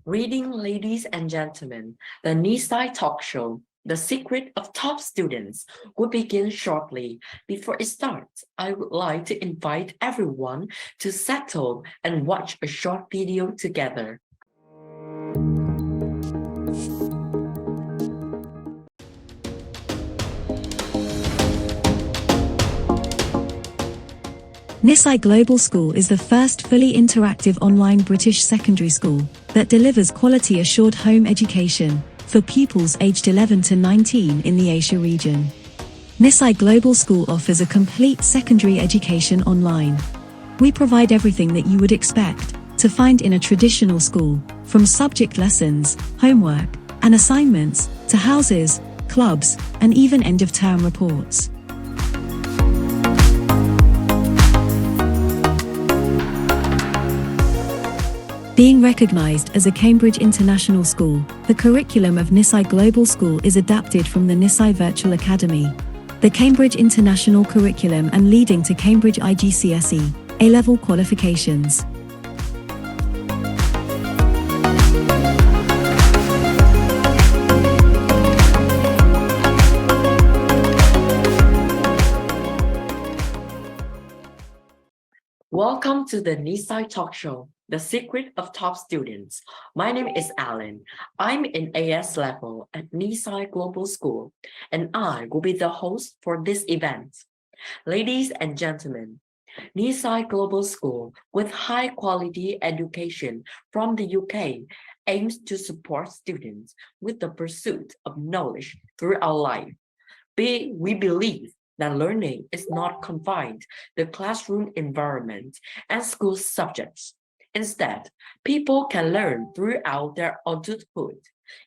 Reading, ladies and gentlemen, the Nisai Talkshow, the secret of top students, will begin shortly. Before it starts, I would like to invite everyone to settle and watch a short video together. Nisai Global School is the first fully interactive online British secondary school that delivers quality-assured home education for pupils aged 11 to 19 in the Asia region. Nisai Global School offers a complete secondary education online. We provide everything that you would expect to find in a traditional school, from subject lessons, homework, and assignments, to houses, clubs, and even end-of-term reports. Being recognized as a Cambridge International School, the curriculum of Nisai Global School is adapted from the Nisai Virtual Academy, the Cambridge International Curriculum, and leading to Cambridge IGCSE A-level qualifications. Welcome to the Nisai Talkshow, the secret of top students. My name is Alan. I'm in AS level at Nisai Global School, and I will be the host for this event. Ladies and gentlemen, Nisai Global School, with high-quality education from the UK, aims to support students with the pursuit of knowledge throughout life. We believe that learning is not confined to the classroom environment and school subjects. Instead, people can learn throughout their adulthood,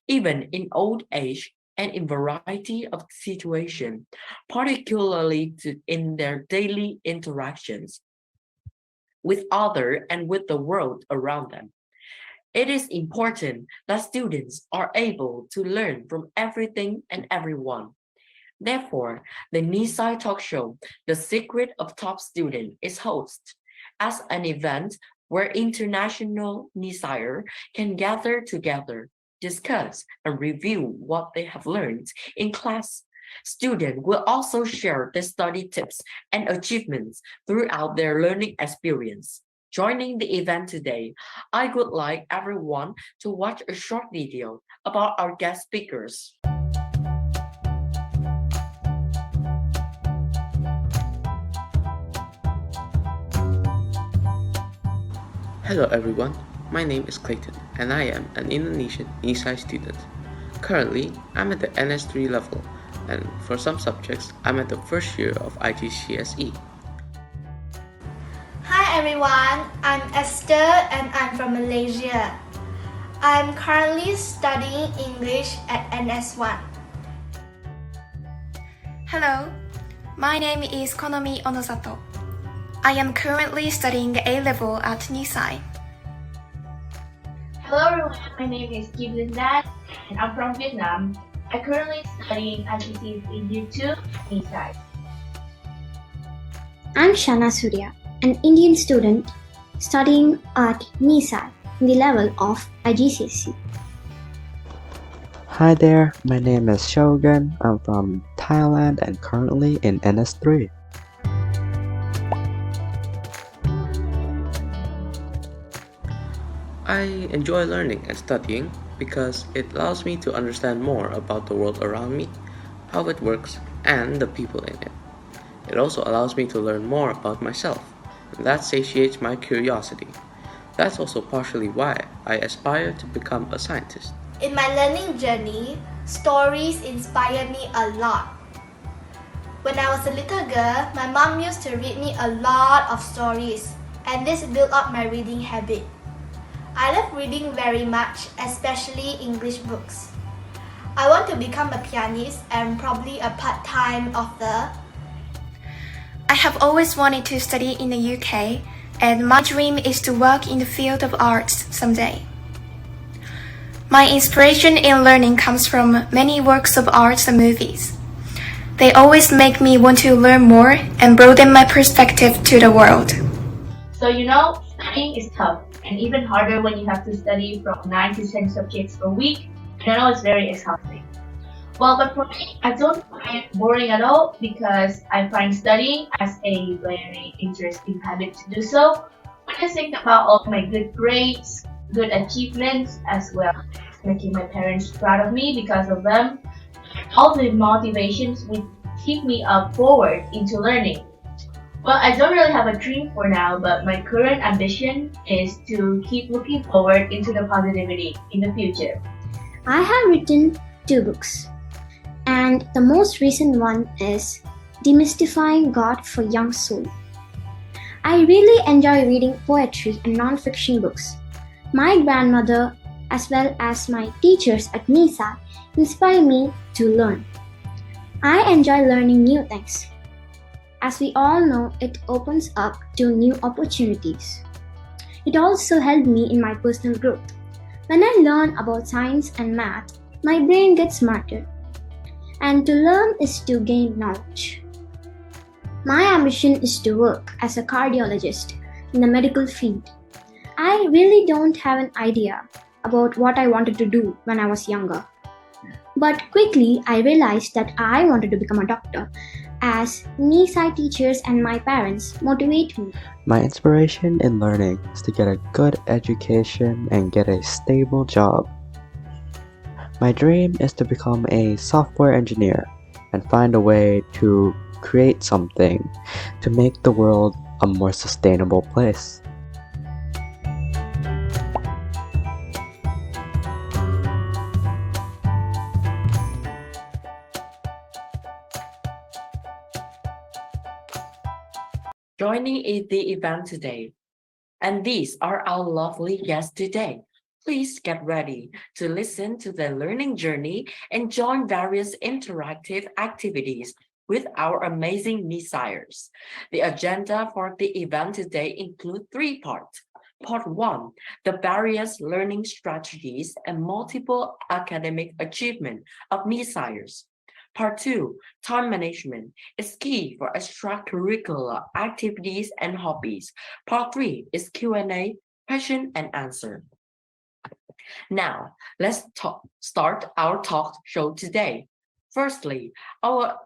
even in old age and in variety of situations, particularly in their daily interactions with others and with the world around them. It is important that students are able to learn from everything and everyone. Therefore, the Nisai Talkshow, the secret of top student, is hosted as an event where international Nisaiers can gather together, discuss, and review what they have learned in class. Students will also share their study tips and achievements throughout their learning experience. Joining the event today, I would like everyone to watch a short video about our guest speakers. Hello everyone, my name is Clayton and I am an Indonesian Nisai student. Currently, I'm at the NS3 level and for some subjects, I'm at the first year of IGCSE. Hi everyone, I'm Esther and I'm from Malaysia. I'm currently studying English at NS1. Hello, my name is Konomi Onozato. I am currently studying A-level at Nisai. Hello everyone, my name is Linh Dan and I'm from Vietnam. I currently studying ICT in Year 2 at Nisai. I'm Shanna Surya, an Indian student studying at Nisai in the level of IGCSE. Hi there, my name is Shogun. I'm from Thailand and currently in NS3. I enjoy learning and studying because it allows me to understand more about the world around me, how it works, and the people in it. It also allows me to learn more about myself, and that satiates my curiosity. That's also partially why I aspire to become a scientist. In my learning journey, stories inspire me a lot. When I was a little girl, my mom used to read me a lot of stories, and this built up my reading habit. I love reading very much, especially English books. I want to become a pianist and probably a part-time author. I have always wanted to study in the UK, and my dream is to work in the field of arts someday. My inspiration in learning comes from many works of arts and movies. They always make me want to learn more and broaden my perspective to the world. So studying is tough and even harder when you have to study from 9 to 10 subjects a week. And I know it's very exhausting. Well, but for me, I don't find it boring at all because I find studying as a very interesting habit to do so. When I think about all my good grades, good achievements, as well as making my parents proud of me because of them, all the motivations would keep me up forward into learning. Well, I don't really have a dream for now, but my current ambition is to keep looking forward into the positivity in the future. I have written 2 books, and the most recent one is Demystifying God for Young Soul. I really enjoy reading poetry and non-fiction books. My grandmother, as well as my teachers at Nisai, inspire me to learn. I enjoy learning new things. As we all know, it opens up to new opportunities. It also helped me in my personal growth. When I learn about science and math, my brain gets smarter. And to learn is to gain knowledge. My ambition is to work as a cardiologist in the medical field. I really don't have an idea about what I wanted to do when I was younger. But quickly I realized that I wanted to become a doctor, as Nisai teachers and my parents motivate me. My inspiration in learning is to get a good education and get a stable job. My dream is to become a software engineer and find a way to create something to make the world a more sustainable place. Joining in the event today. And these are our lovely guests today. Please get ready to listen to their learning journey and join various interactive activities with our amazing Nisaiers. The agenda for the event today includes 3 parts. Part 1, the various learning strategies and multiple academic achievement of Nisaiers. Part 2, time management is key for extracurricular activities and hobbies. Part 3 is Q&A, question and answer. Now, let's start our talk show today. Firstly, our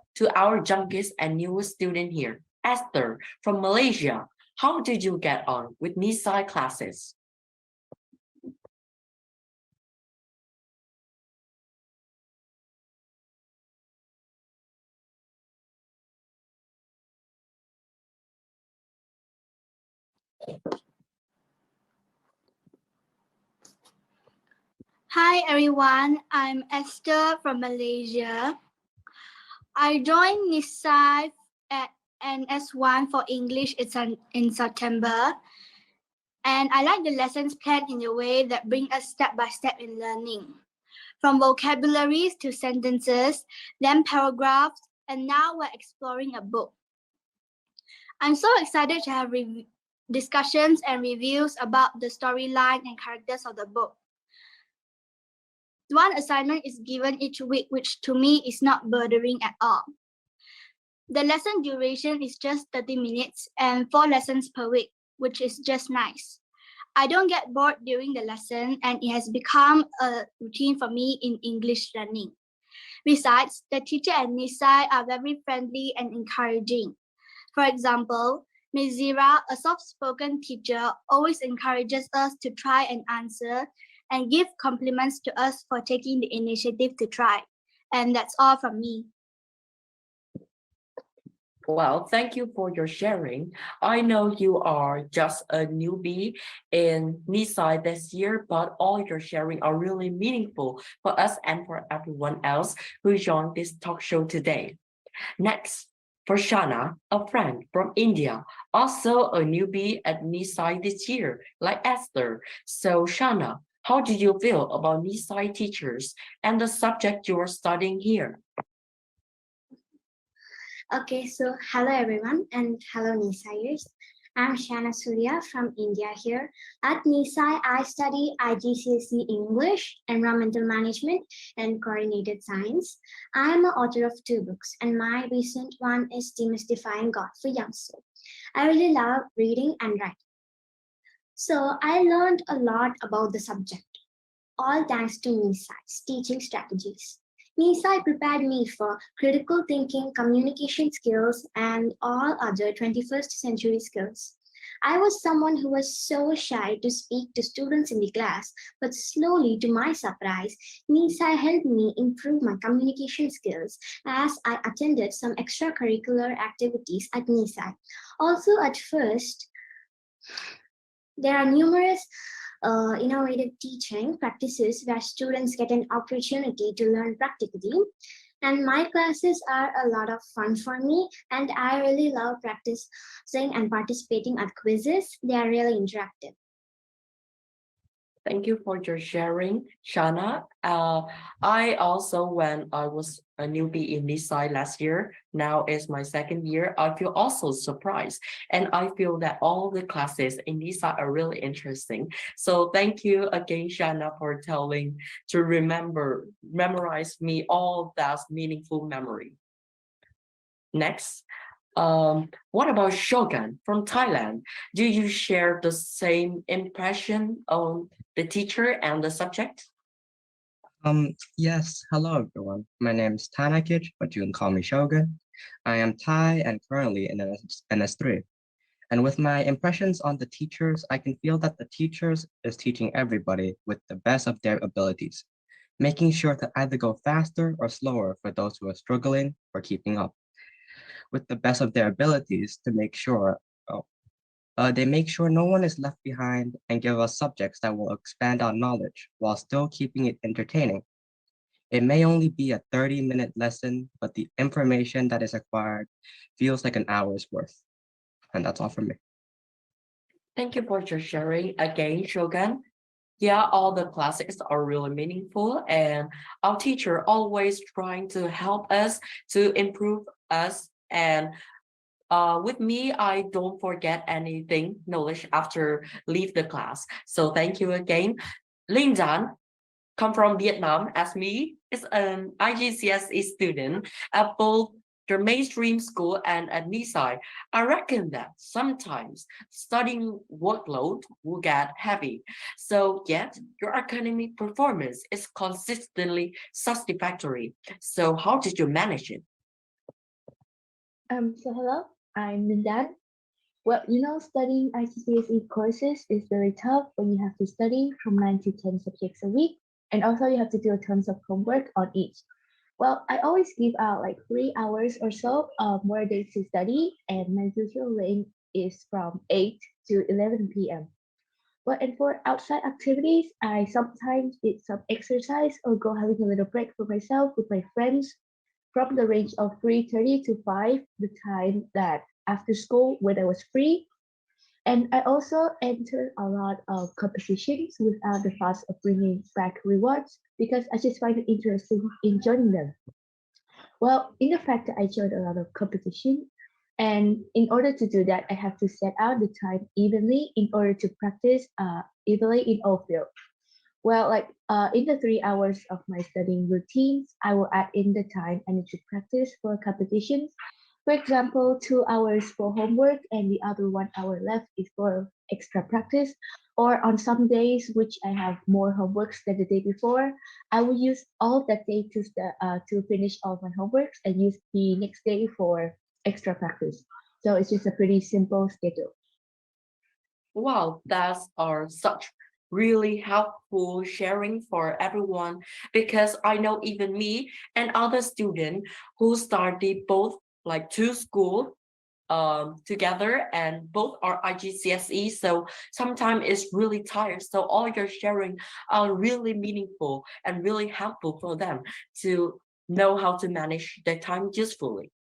youngest and newest student here, Esther from Malaysia. How did you get on with Nisai classes? Hi everyone, I'm Esther from Malaysia. I joined Nisai at NS1 for English in September, and I like the lessons planned in a way that bring us step by step in learning. From vocabularies to sentences, then paragraphs, and now we're exploring a book. I'm so excited to have discussions and reviews about the storyline and characters of the book. One assignment is given each week, which to me is not burdening at all. The lesson duration is just 30 minutes and 4 lessons per week, which is just nice. I don't get bored during the lesson, and it has become a routine for me in English learning. Besides, the teacher at Nisai are very friendly and encouraging. For example, Ms. Zira, a soft-spoken teacher, always encourages us to try and answer and give compliments to us for taking the initiative to try. And that's all from me. Well, thank you for your sharing. I know you are just a newbie in Nisai this year, but all your sharing are really meaningful for us and for everyone else who joined this talk show today. Next, for Shanna, a friend from India, also a newbie at Nisai this year, like Esther. So Shanna, how do you feel about Nisai teachers and the subject you are studying here? Okay, so hello everyone and hello Nisaiers. I'm Shanna Surya from India here. At Nisai, I study IGCSE English, Environmental Management, and Coordinated Science. I am an author of 2 books, and my recent one is Demystifying God for Young Soul. I really love reading and writing. So I learned a lot about the subject, all thanks to Nisai's teaching strategies. Nisai prepared me for critical thinking, communication skills, and all other 21st century skills. I was someone who was so shy to speak to students in the class, but slowly, to my surprise, Nisai helped me improve my communication skills as I attended some extracurricular activities at Nisai. Also, at first, there are numerous innovative teaching practices where students get an opportunity to learn practically. And my classes are a lot of fun for me, and I really love practicing and participating at quizzes. They are really interactive. Thank you for your sharing, Shanna. I also, when I was a newbie in Nisai last year, now is my second year, I feel also surprised. And I feel that all the classes in Nisai are really interesting. So thank you again, Shanna, for telling to memorize me all that meaningful memory. Next, what about Shogun from Thailand? Do you share the same impression on the teacher and the subject? Yes, hello everyone. My name is Thanakij, but you can call me Shogun. I am Thai and currently in NS3. And with my impressions on the teachers, I can feel that the teachers is teaching everybody with the best of their abilities, making sure to either go faster or slower for those who are struggling or keeping up, with the best of their abilities to make sure they make sure no one is left behind and give us subjects that will expand our knowledge while still keeping it entertaining. It may only be a 30-minute lesson, but the information that is acquired feels like an hour's worth. And that's all from me. Thank you for your sharing again, Shogun. Yeah, all the classes are really meaningful, and our teacher always trying to help us to improve us. And with me, I don't forget anything knowledge after leave the class. So thank you again. Linh Dan, come from Vietnam as me, is an IGCSE student at both the mainstream school and at Nisai. I reckon that sometimes studying workload will get heavy. So yet your academic performance is consistently satisfactory. So how did you manage it? So hello, I'm Linh Dan. Well, studying ICCSE courses is very tough when you have to study from 9 to 10 subjects a week, and also you have to do tons of homework on each. Well, I always give out like 3 hours or so more days to study, and my usual range is from 8 to 11 p.m. Well, and for outside activities, I sometimes did some exercise or go having a little break for myself with my friends from the range of 3:30 to 5, the time that after school when I was free. And I also entered a lot of competitions without the fuss of bringing back rewards because I just find it interesting in joining them. Well, in the fact that I joined a lot of competition, and in order to do that, I have to set out the time evenly in order to practice evenly in all fields. Well, in the 3 hours of my studying routines, I will add in the time I need to practice for competitions. For example, 2 hours for homework and the other 1 hour left is for extra practice. Or on some days, which I have more homeworks than the day before, I will use all that day to finish all my homeworks and use the next day for extra practice. So it's just a pretty simple schedule. Wow, that's are such really helpful sharing for everyone, because I know even me and other students who study both like two school together and both are IGCSE. So sometimes it's really tired. So all your sharing are really meaningful and really helpful for them to know how to manage their time usefully.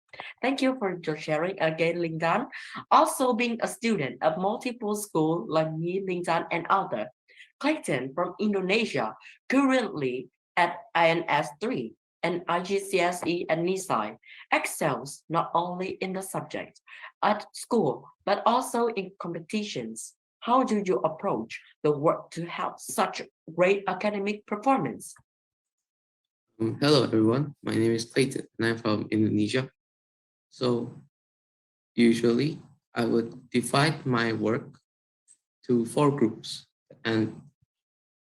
Thank you for your sharing again, Linh Dan. Also being a student of multiple schools like me, Linh Dan, and other. Clayton from Indonesia, currently at INS3 and IGCSE and Nisai, excels not only in the subject at school, but also in competitions. How do you approach the work to have such great academic performance? Hello everyone, my name is Clayton and I'm from Indonesia. So usually I would divide my work to 4 groups, and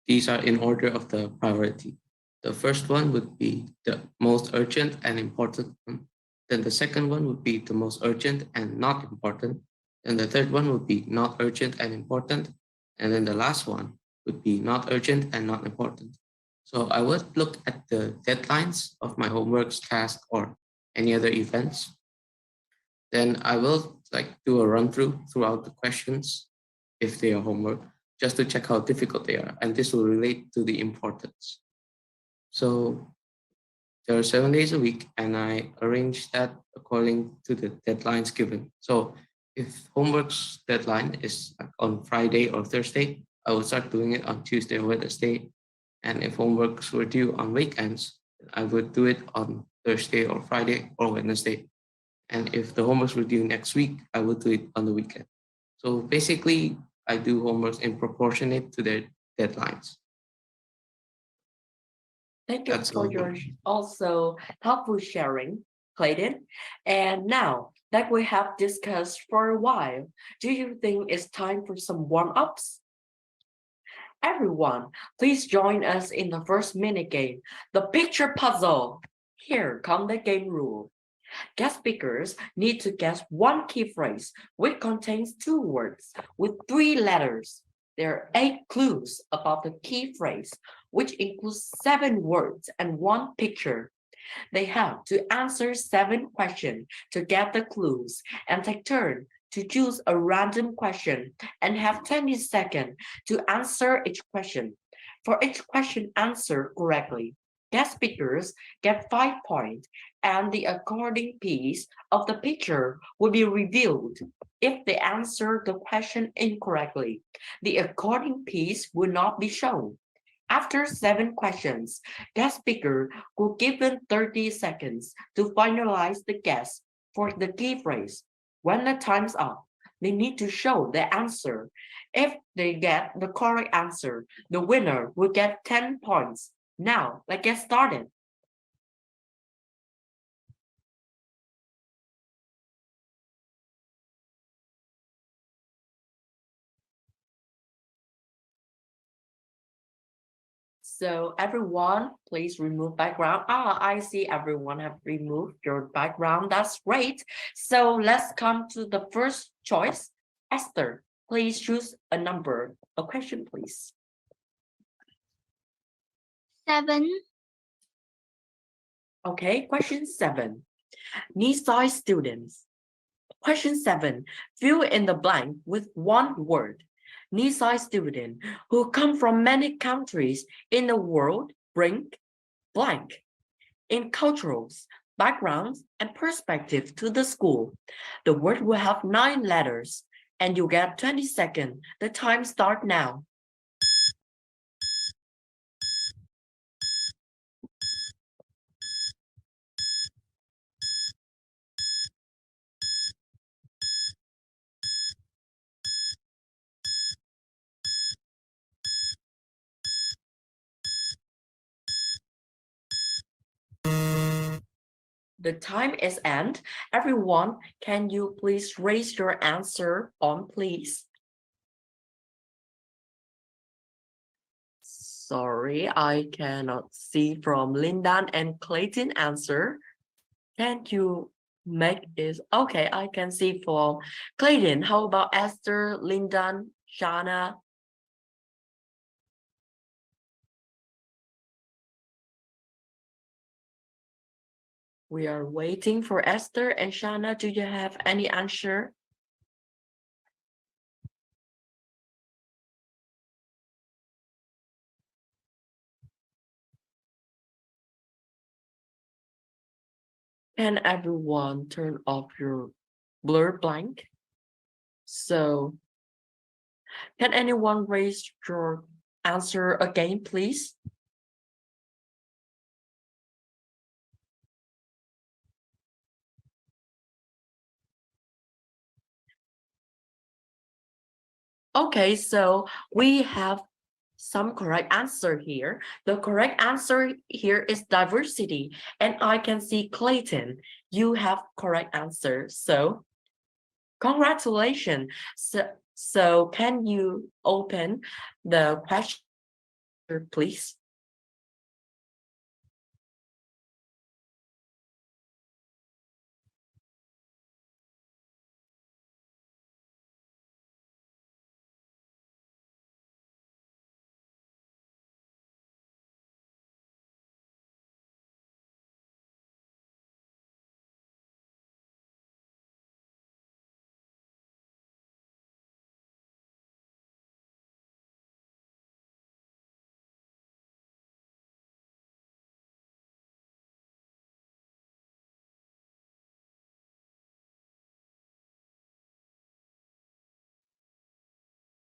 these are in order of the priority. The first one would be the most urgent and important one. Then the second one would be the most urgent and not important. And the third one would be not urgent and important. And then the last one would be not urgent and not important. So I would look at the deadlines of my homeworks, tasks, or any other events. Then I will do a run throughout the questions if they are homework, just to check how difficult they are. And this will relate to the importance. So there are 7 days a week, and I arrange that according to the deadlines given. So if homework's deadline is on Friday or Thursday, I will start doing it on Tuesday or Wednesday. And if homeworks were due on weekends, I would do it on Thursday or Friday or Wednesday. And if the homeworks were due next week, I would do it on the weekend. So basically, I do homeworks in proportionate to their deadlines. Thank you for your also helpful sharing, Clayton. And now that we have discussed for a while, do you think it's time for some warm-ups? Everyone, please join us in the first mini game, the picture puzzle. Here come the game rule. Guest speakers need to guess one key phrase which contains 2 words with 3 letters. There are 8 clues about the key phrase, which includes 7 words and 1 picture. They have to answer 7 questions to get the clues and take turn to choose a random question and have 20 seconds to answer each question. For each question answered correctly, guest speakers get 5 points and the according piece of the picture will be revealed. If they answer the question incorrectly, the according piece will not be shown. After 7 questions, guest speaker will given 30 seconds to finalize the guess for the key phrase. When the time's up, they need to show the answer. If they get the correct answer, the winner will get 10 points. Now, let's get started. So everyone, please remove background. I see everyone have removed your background. That's great. So let's come to the first choice. Esther, please choose a number. A question, please. 7. Okay, question 7. Nisai students. Question 7. Fill in the blank with 1 word. Nisai students who come from many countries in the world bring blank in cultures, backgrounds, and perspective to the school. The word will have 9 letters and you get 20 seconds. The time starts now. The time is end. Everyone, can you please raise your answer on, please? Sorry, I cannot see from Linh Dan and Clayton answer. Can't you make it? Okay, I can see from Clayton. How about Esther, Linh Dan, Shanna? We are waiting for Esther and Shanna. Do you have any answer? Can everyone turn off your blur blank? So, can anyone raise your answer again, please? Okay, so we have some correct answer here. The correct answer here is diversity. And I can see Clayton, you have correct answer. So congratulations. So So can you open the question, please?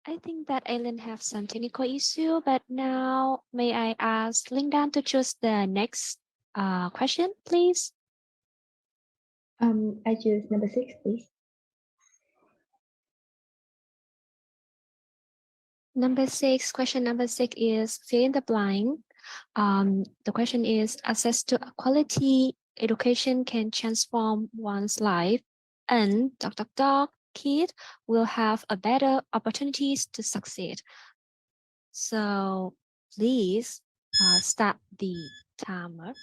I think that Aileen have some technical issue, but now may I ask Linh Dan to choose the next question, please? I choose number 6, please. Question number 6 is fill in the blank. The question is access to a quality education can transform one's life, and ... kid will have a better opportunities to succeed. So please start the timer.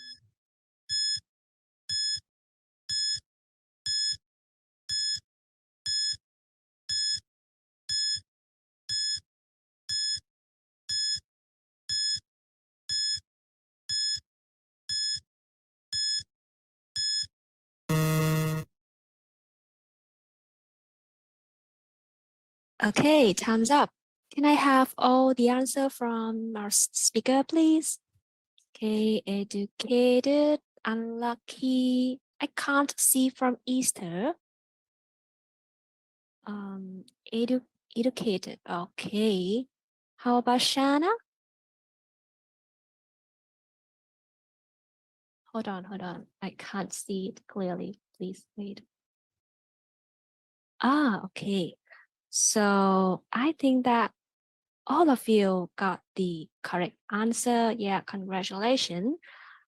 Okay, time's up. Can I have all the answer from our speaker, please? Okay, educated, unlucky. I can't see from Easter. Educated. Okay. How about Shanna? Hold on. I can't see it clearly. Please wait. Okay. So I think that all of you got the correct answer. Yeah, congratulations.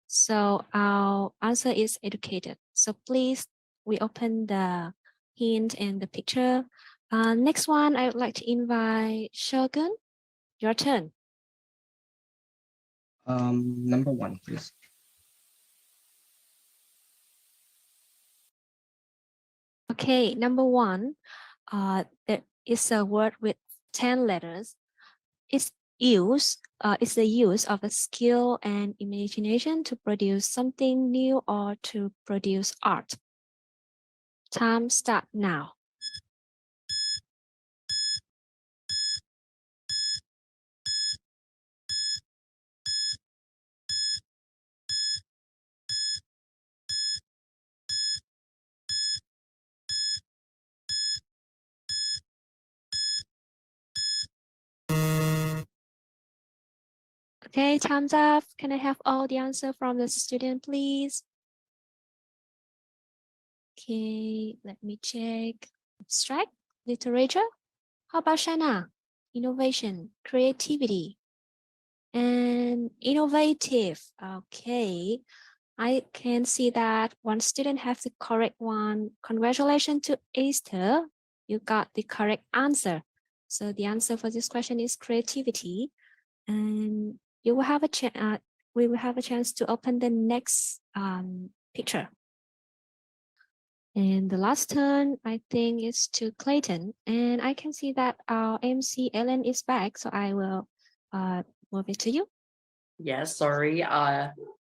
So our answer is educated. So please, we open the hint and the picture. Next one, I would like to invite Shogun. Your turn. Number 1, please. Okay, number 1, there is a word with 10 letters. It's the use of a skill and imagination to produce something new or to produce art. Time start now. Okay, time's up. Can I have all the answer from the student, please? Okay, let me check. Abstract, literature. How about Shanna? Innovation, creativity, and innovative. Okay, I can see that one student has the correct one. Congratulations to Esther. You got the correct answer. So the answer for this question is creativity. And you will have a we will have a chance to open the next picture. And the last turn, I think, is to Clayton. And I can see that our MC Ellen is back, so I will move it to you. Yes, sorry.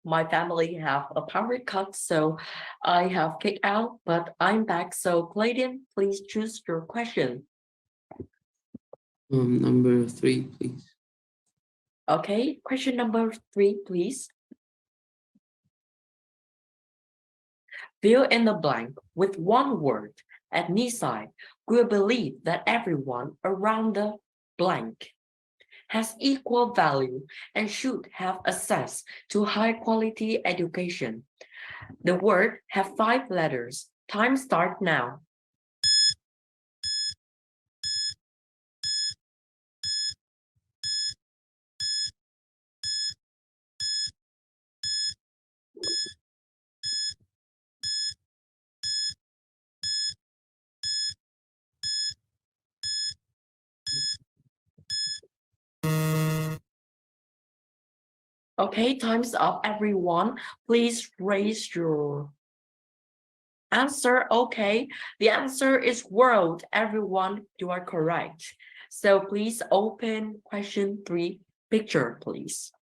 My family have a power cut, so I have kicked out, but I'm back. So Clayton, please choose your question. Number 3, please. Okay, question number 3, please. Fill in the blank with one word. At Nisai, we believe that everyone around the blank has equal value and should have access to high quality education. The word have 5 letters. Time start now. Okay, time's up, everyone. Please raise your answer. Okay, the answer is world. Everyone, you are correct. So please open question 3 picture, please.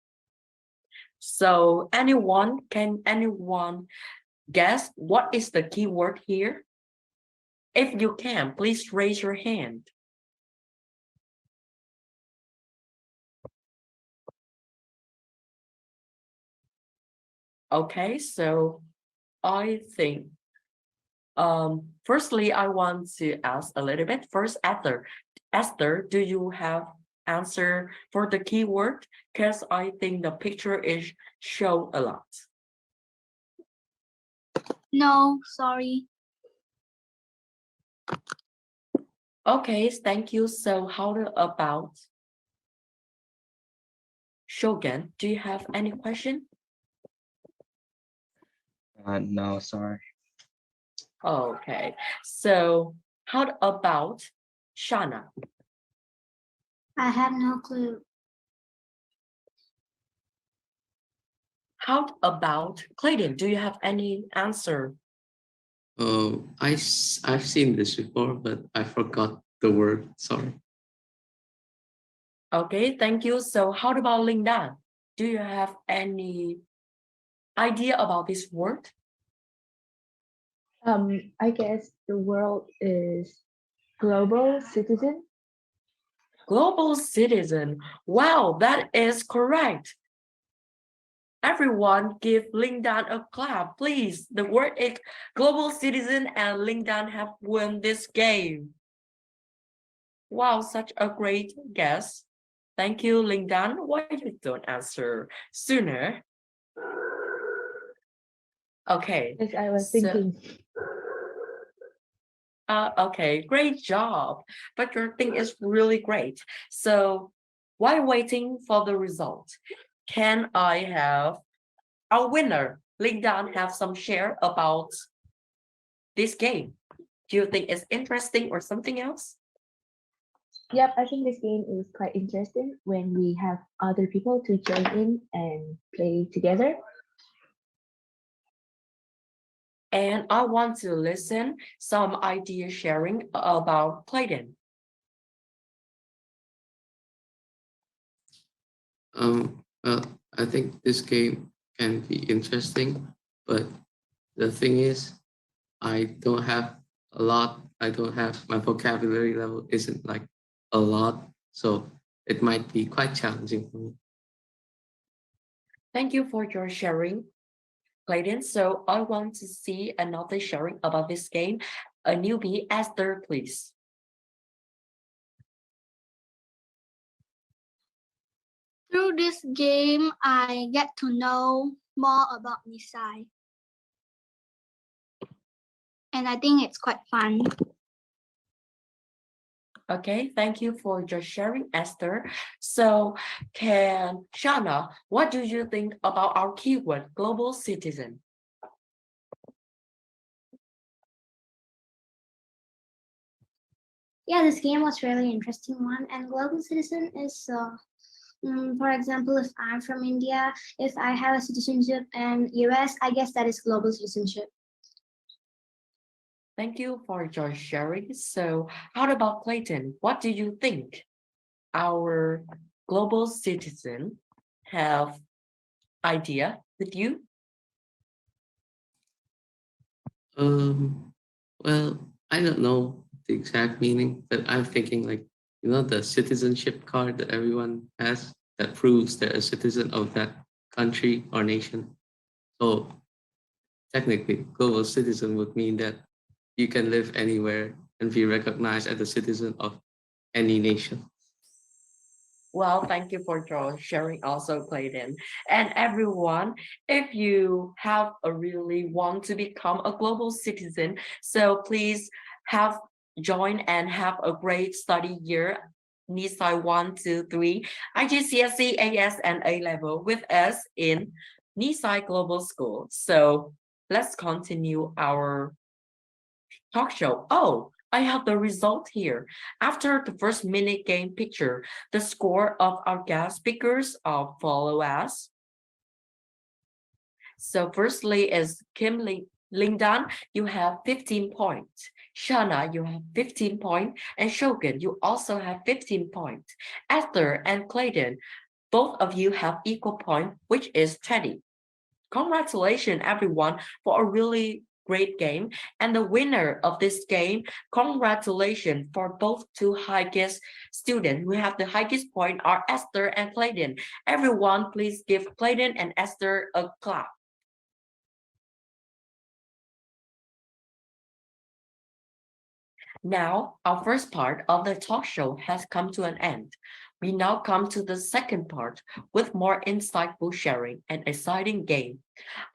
So can anyone guess what is the keyword here? If you can, please raise your hand. Okay, so I think firstly I want to ask a little bit. First, Esther, do you have answer for the keyword? Because I think the picture is show a lot. No, sorry. Okay, thank you. So how about Shogun? Do you have any question? No, sorry. Okay, so how about Shanna? I have no clue. How about Clayton? Do you have any answer? I've seen this before, but I forgot the word. Sorry. Okay, thank you. So how about Linh Dan? Do you have any idea about this word? I guess the world is global citizen. Global citizen. Wow, that is correct. Everyone give Linh Dan a clap, please. The word is global citizen and Linh Dan have won this game. Wow, such a great guess. Thank you, Linh Dan. Why you don't answer sooner? Okay. Yes, I was So- thinking. Okay, great job. But your thing is really great. So while waiting for the result, can I have our winner, Linh Dan, have some share about this game? Do you think it's interesting or something else? Yep, I think this game is quite interesting when we have other people to join in and play together. And I want to listen some idea sharing about Clayton. Well, I think this game can be interesting, but the thing is, I don't have a lot. I don't have my vocabulary level isn't like a lot, so it might be quite challenging for me. Thank you for your sharing, Clayton. So I want to see another sharing about this game. A newbie, Esther, please. Through this game, I get to know more about Nisai. And I think it's quite fun. Okay, thank you for your sharing, Esther. So Shanna, what do you think about our keyword, global citizen? Yeah, this game was really interesting one. And global citizen is, for example, if I'm from India, if I have a citizenship in US, I guess that is global citizenship. Thank you for your sharing. So how about Clayton? What do you think our global citizen have idea with you? Well, I don't know the exact meaning, but I'm thinking like, the citizenship card that everyone has that proves they're a citizen of that country or nation. So technically, global citizen would mean that you can live anywhere and be recognized as a citizen of any nation. Well, thank you for your sharing also, Clayton. And everyone, if you have a really want to become a global citizen, so please have join and have a great study year. Nisai 1, 2, 3, IGCSE, AS, and A level with us in Nisai Global School. So let's continue our talk show. Oh, I have the result here. After the first minute game picture, the score of our guest speakers follow as So firstly is Linh Dan, you have 15 points. Shanna, you have 15 points. And Shogun, you also have 15 points. Esther and Clayton, both of you have equal point, which is 20. Congratulations, everyone, for a really great game. And the winner of this game, congratulations for both two highest students who have the highest point are Esther and Clayton. Everyone, please give Clayton and Esther a clap. Now, our first part of the talk show has come to an end. We now come to the second part with more insightful sharing and exciting game.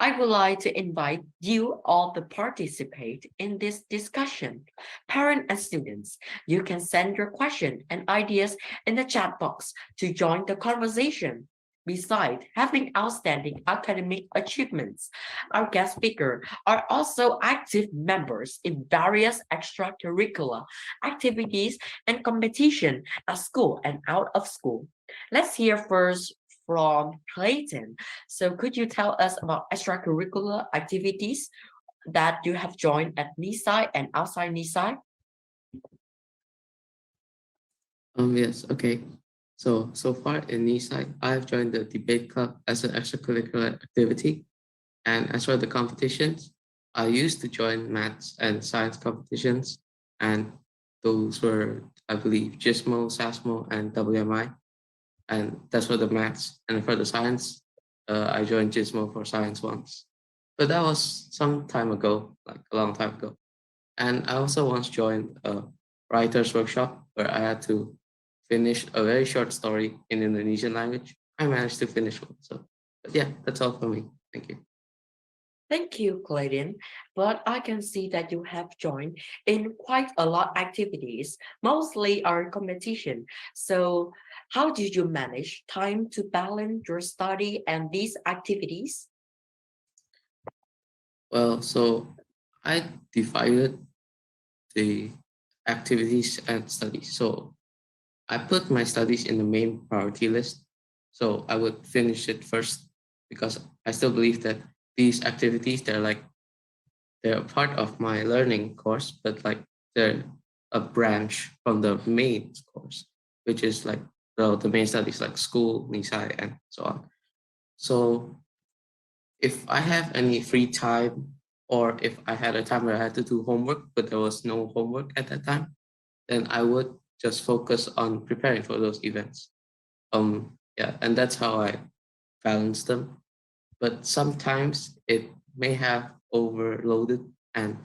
I would like to invite you all to participate in this discussion. Parents and students, you can send your questions and ideas in the chat box to join the conversation. Besides having outstanding academic achievements, our guest speakers are also active members in various extracurricular activities and competition at school and out of school. Let's hear first from Clayton. So could you tell us about extracurricular activities that you have joined at Nisai and outside Nisai? Yes, okay. So far in Nisai, I have joined the debate club as an extracurricular activity. And as for the competitions, I used to join maths and science competitions. And those were, I believe, GISMO, SASMO, and WMI. And that's for the maths. And for the science, I joined GISMO for science once. But that was some time ago, like a long time ago. And I also once joined a writer's workshop where I had to finish a very short story in Indonesian language. I managed to finish one. So, but yeah, that's all for me. Thank you. Thank you, Clayton. But I can see that you have joined in quite a lot activities, mostly our competition. So how did you manage time to balance your study and these activities? Well, so I divided the activities and studies. So I put my studies in the main priority list. So I would finish it first because I still believe that these activities, they're a part of my learning course, but like they're a branch from the main course, which is like the main studies like school, Nisai, and so on. So if I have any free time or if I had a time where I had to do homework, but there was no homework at that time, then I would just focus on preparing for those events. Yeah, and that's how I balance them. But sometimes it may have overloaded and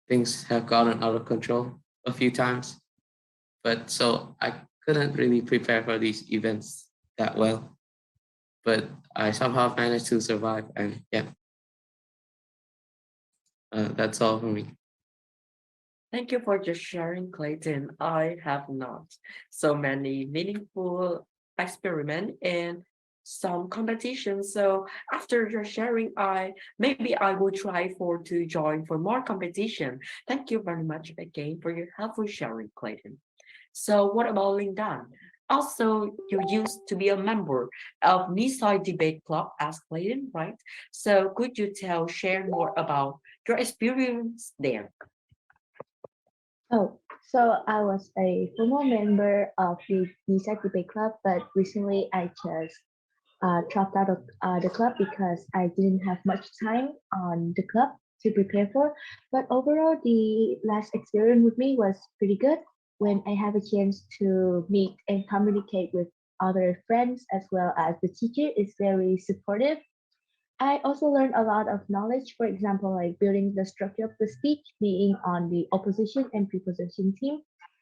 things have gotten out of control a few times. But so I couldn't really prepare for these events that well. But I somehow managed to survive, and yeah, that's all for me. Thank you for just sharing, Clayton. I have not so many meaningful experiment in some competitions. So after your sharing, maybe I will try for to join for more competition. Thank you very much again for your helpful sharing, Clayton. So what about Lindan? Also, you used to be a member of Nisai Debate Club as Clayton, right? So could you share more about your experience there? Oh, so I was a former member of the Nisai Debate Club, but recently I just dropped out of the club because I didn't have much time on the club to prepare for. But overall, the last experience with me was pretty good when I have a chance to meet and communicate with other friends as well as the teacher is very supportive. I also learned a lot of knowledge, for example, like building the structure of the speech, being on the opposition and preposition team.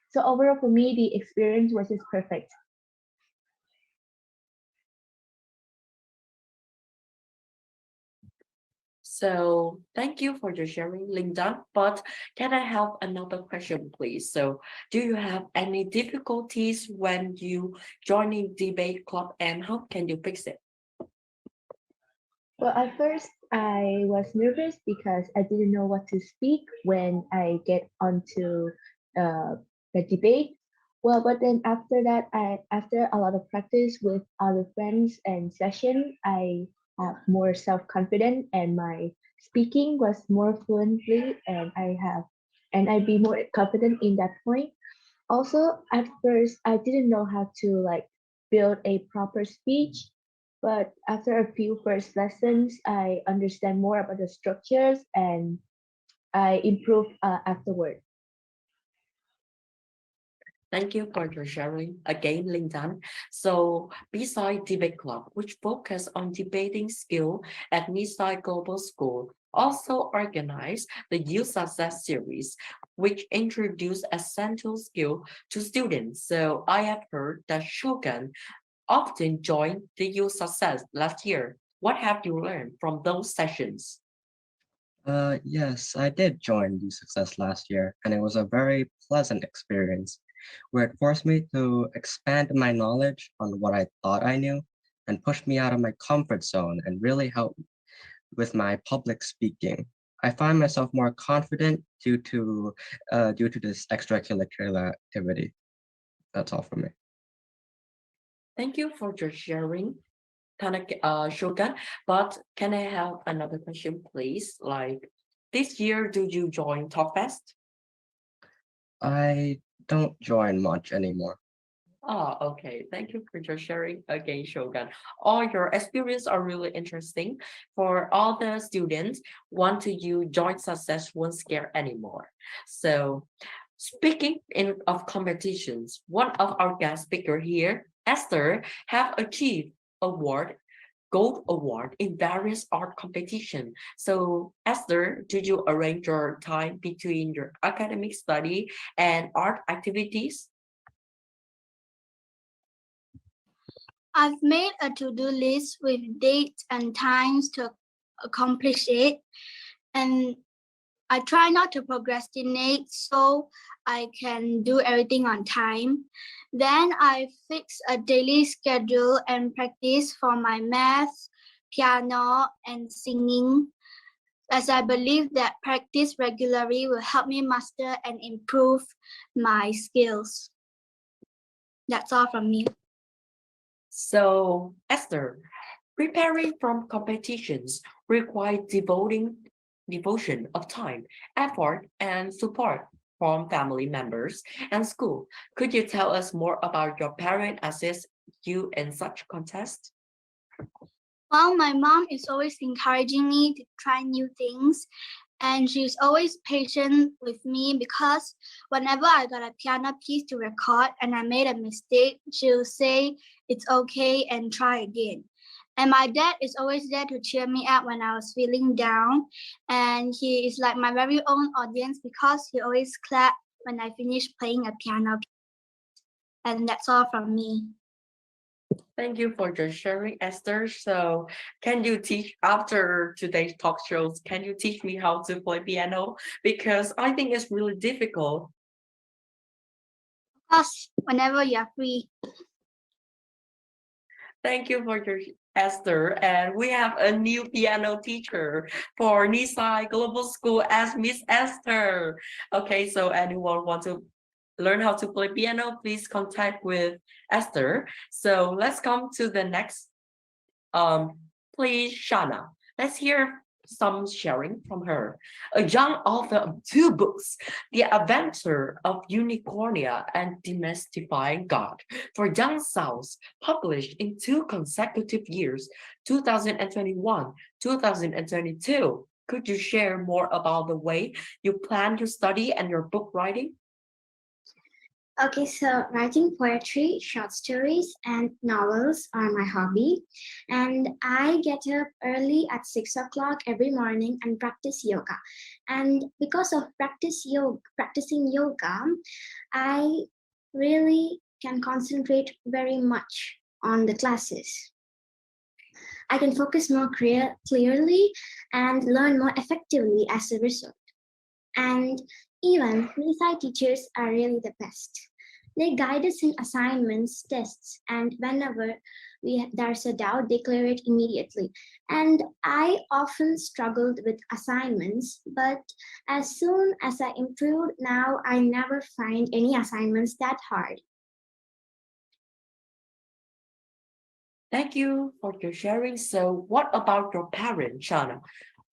So overall, for me, the experience was just perfect. So thank you for your sharing, Linda. But can I have another question, please? So do you have any difficulties when you joining debate club and how can you fix it? Well, at first, I was nervous because I didn't know what to speak when I get onto uh, the debate. Well, but then after that, after a lot of practice with other friends and session, I have more self-confidence and my speaking was more fluently and I be more confident in that point. Also, at first, I didn't know how to like build a proper speech, but after a few first lessons, I understand more about the structures and I improve afterward. Thank you for your sharing again, Linh Dan. So, beside Debate Club, which focus on debating skill at Nisai Global School, also organized the Youth Success Series, which introduced essential skill to students. So, I have heard that Shogun often joined the Youth Success last year. What have you learned from those sessions? Yes, I did join the Success last year, and it was a very pleasant experience where it forced me to expand my knowledge on what I thought I knew and pushed me out of my comfort zone and really helped with my public speaking. I find myself more confident due to this extracurricular activity. That's all from me. Thank you for your sharing, Shogun. But can I have another question, please? Like, this year, do you join TalkFest? I don't join much anymore. Oh, okay. Thank you for your sharing again, Shogun. All your experience are really interesting. For all the students, want to you join success won't scare anymore. So, speaking of competitions, one of our guest speaker here, Esther, have achieved award gold award in various art competition. So Esther, did you arrange your time between your academic study and art activities? I've made a to-do list with dates and times to accomplish it, and I try not to procrastinate so I can do everything on time. Then I fix a daily schedule and practice for my math, piano, and singing, as I believe that practice regularly will help me master and improve my skills. That's all from me. So Esther, preparing from competitions require devotion of time, effort, and support from family members and school. Could you tell us more about your parent assist you in such contests? Well, my mom is always encouraging me to try new things, and she's always patient with me because whenever I got a piano piece to record and I made a mistake, she'll say it's okay and try again. And my dad is always there to cheer me up when I was feeling down, and he is like my very own audience because he always clap when I finish playing a piano. And that's all from me. Thank you for your sharing, Esther. So, can you teach after today's talk shows? Can you teach me how to play piano? Because I think it's really difficult. Of course, whenever you're free. Thank you for your Esther. And we have a new piano teacher for Nisai Global School as Miss Esther. Okay, so anyone want to learn how to play piano, please contact with Esther. So let's come to the next, please, Shanna. Let's hear some sharing from her. A young author of 2 books, The Adventure of Unicornia and Demystifying God, for Young Souls, published in 2 consecutive years, 2021, 2022. Could you share more about the way you plan your study and your book writing? Okay, so writing poetry, short stories, and novels are my hobby. And I get up early at 6 o'clock every morning and practice yoga. And because of practicing yoga, I really can concentrate very much on the classes. I can focus more clearly and learn more effectively as a result. And even Nisai teachers are really the best. They guide us in assignments, tests, and whenever there's a doubt, they clear it immediately. And I often struggled with assignments, but as soon as I improved, now I never find any assignments that hard. Thank you for your sharing. So, what about your parents, Shanna?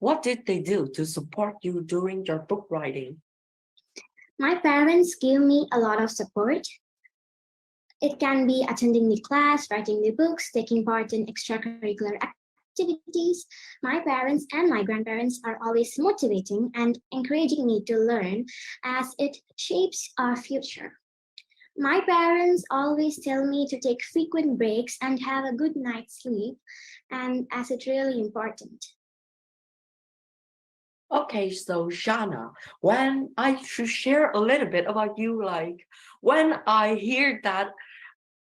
What did they do to support you during your book writing? My parents gave me a lot of support. It can be attending the class, writing the books, taking part in extracurricular activities. My parents and my grandparents are always motivating and encouraging me to learn as it shapes our future. My parents always tell me to take frequent breaks and have a good night's sleep, and as it's really important. Okay, so Shanna, when I should share a little bit about you, like when I hear that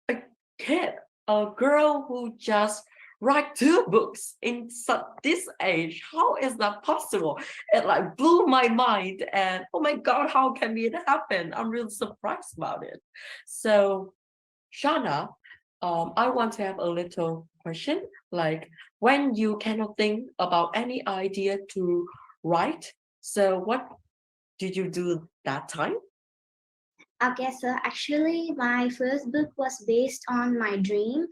a kid, a girl who just write two books in this age, how is that possible? It like blew my mind, and oh my god, how can it happen? I'm really surprised about it. So Shanna, I want to have a little question, like when you cannot think about any idea to write, so what did you do that time? Okay, so actually, my first book was based on my dream.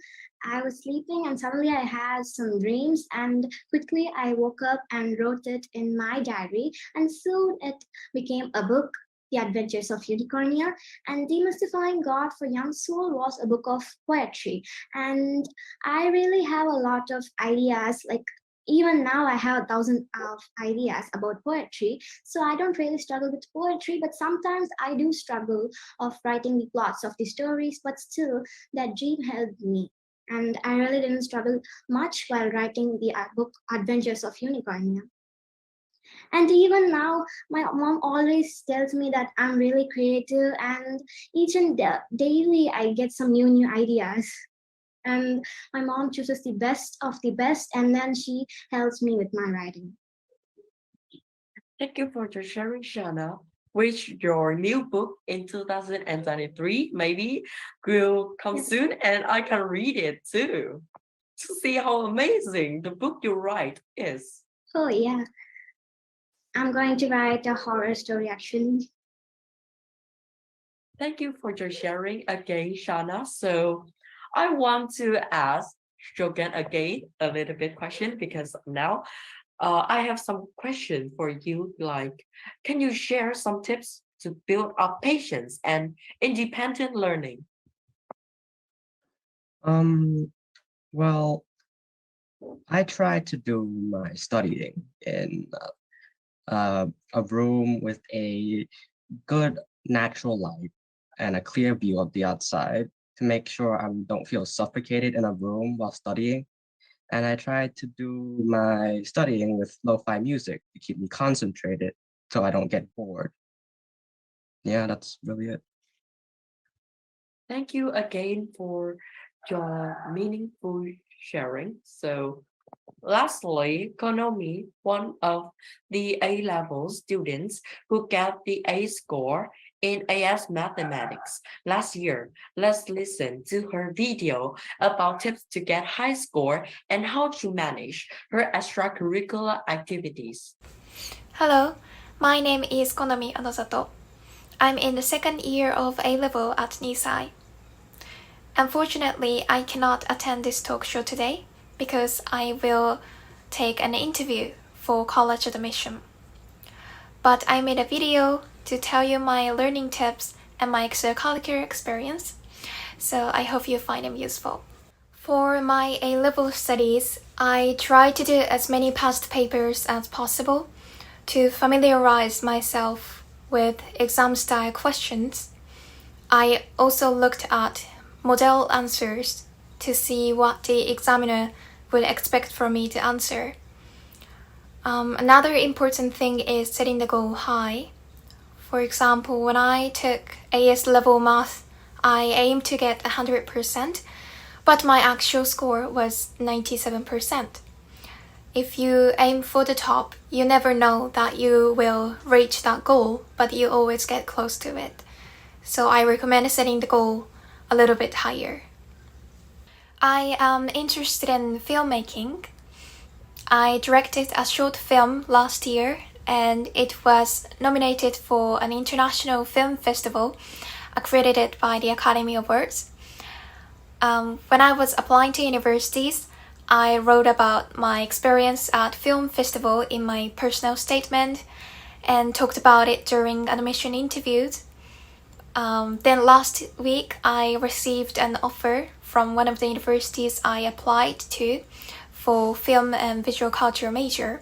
I was sleeping and suddenly I had some dreams, and quickly I woke up and wrote it in my diary, and soon it became a book. The Adventures of Unicornia and Demystifying God for Young Soul was a book of poetry. And I really have a lot of ideas. Like, even now, I have 1,000 of ideas about poetry. So I don't really struggle with poetry, but sometimes I do struggle of writing the plots of the stories, but still that dream helped me. And I really didn't struggle much while writing the book Adventures of Unicornia. And even now, my mom always tells me that I'm really creative, and each and daily I get some new ideas. And my mom chooses the best of the best, and then she helps me with my writing. Thank you for your sharing, Shanna. Which your new book in 2023 maybe will come soon, and I can read it too to see how amazing the book you write is. Oh yeah, I'm going to write a horror story actually. Thank you for your sharing again, Shanna. So I want to ask Shogun again a little bit question, because now I have some question for you. Like, can you share some tips to build up patience and independent learning? Um, well, I try to do my studying in a room with a good natural light and a clear view of the outside to make sure I don't feel suffocated in a room while studying. And I try to do my studying with lo-fi music to keep me concentrated so I don't get bored. Yeah, that's really it. Thank you again for your meaningful sharing. So lastly, Konomi, one of the A-level students who got the A score in AS Mathematics last year. Let's listen to her video about tips to get high score and how to manage her extracurricular activities. Hello, my name is Konomi Onozato. I'm in the second year of A-level at Nisai. Unfortunately, I cannot attend this talk show today because I will take an interview for college admission. But I made a video to tell you my learning tips and my extracurricular experience, so I hope you find them useful. For my A-level studies, I try to do as many past papers as possible to familiarize myself with exam-style questions. I also looked at model answers to see what the examiner would expect from me to answer. Another important thing is setting the goal high. For example, when I took AS level math, I aimed to get 100%, but my actual score was 97%. If you aim for the top, you never know that you will reach that goal, but you always get close to it. So I recommend setting the goal a little bit higher. I am interested in filmmaking. I directed a short film last year and it was nominated for an international film festival accredited by the Academy Awards. When I was applying to universities, I wrote about my experience at film festival in my personal statement and talked about it during admission interviews. Then last week, I received an offer from one of the universities I applied to for film and visual culture major.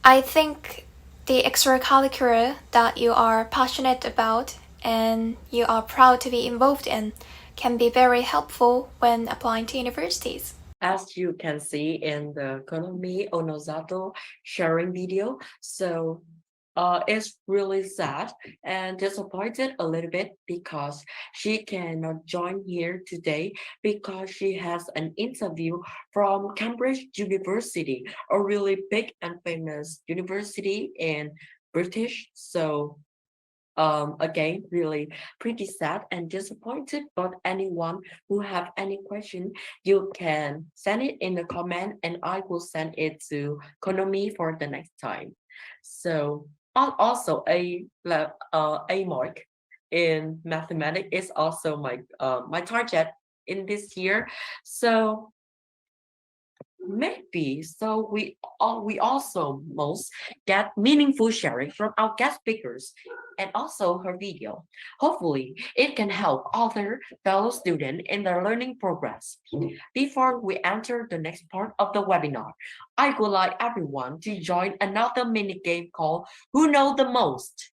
I think the extracurricular that you are passionate about and you are proud to be involved in can be very helpful when applying to universities. As you can see in the Konomi Onozato sharing video, so it's really sad and disappointed a little bit because she cannot join here today because she has an interview from Cambridge University, a really big and famous university in British. So again, really pretty sad and disappointed, but anyone who have any question, you can send it in the comment and I will send it to Konomi for the next time. So also a mark in mathematics is also my target in this year. So maybe so we also most get meaningful sharing from our guest speakers and also her video. Hopefully it can help other fellow students in their learning progress. Before we enter the next part of the webinar, I would like everyone to join another mini game called Who Know the Most.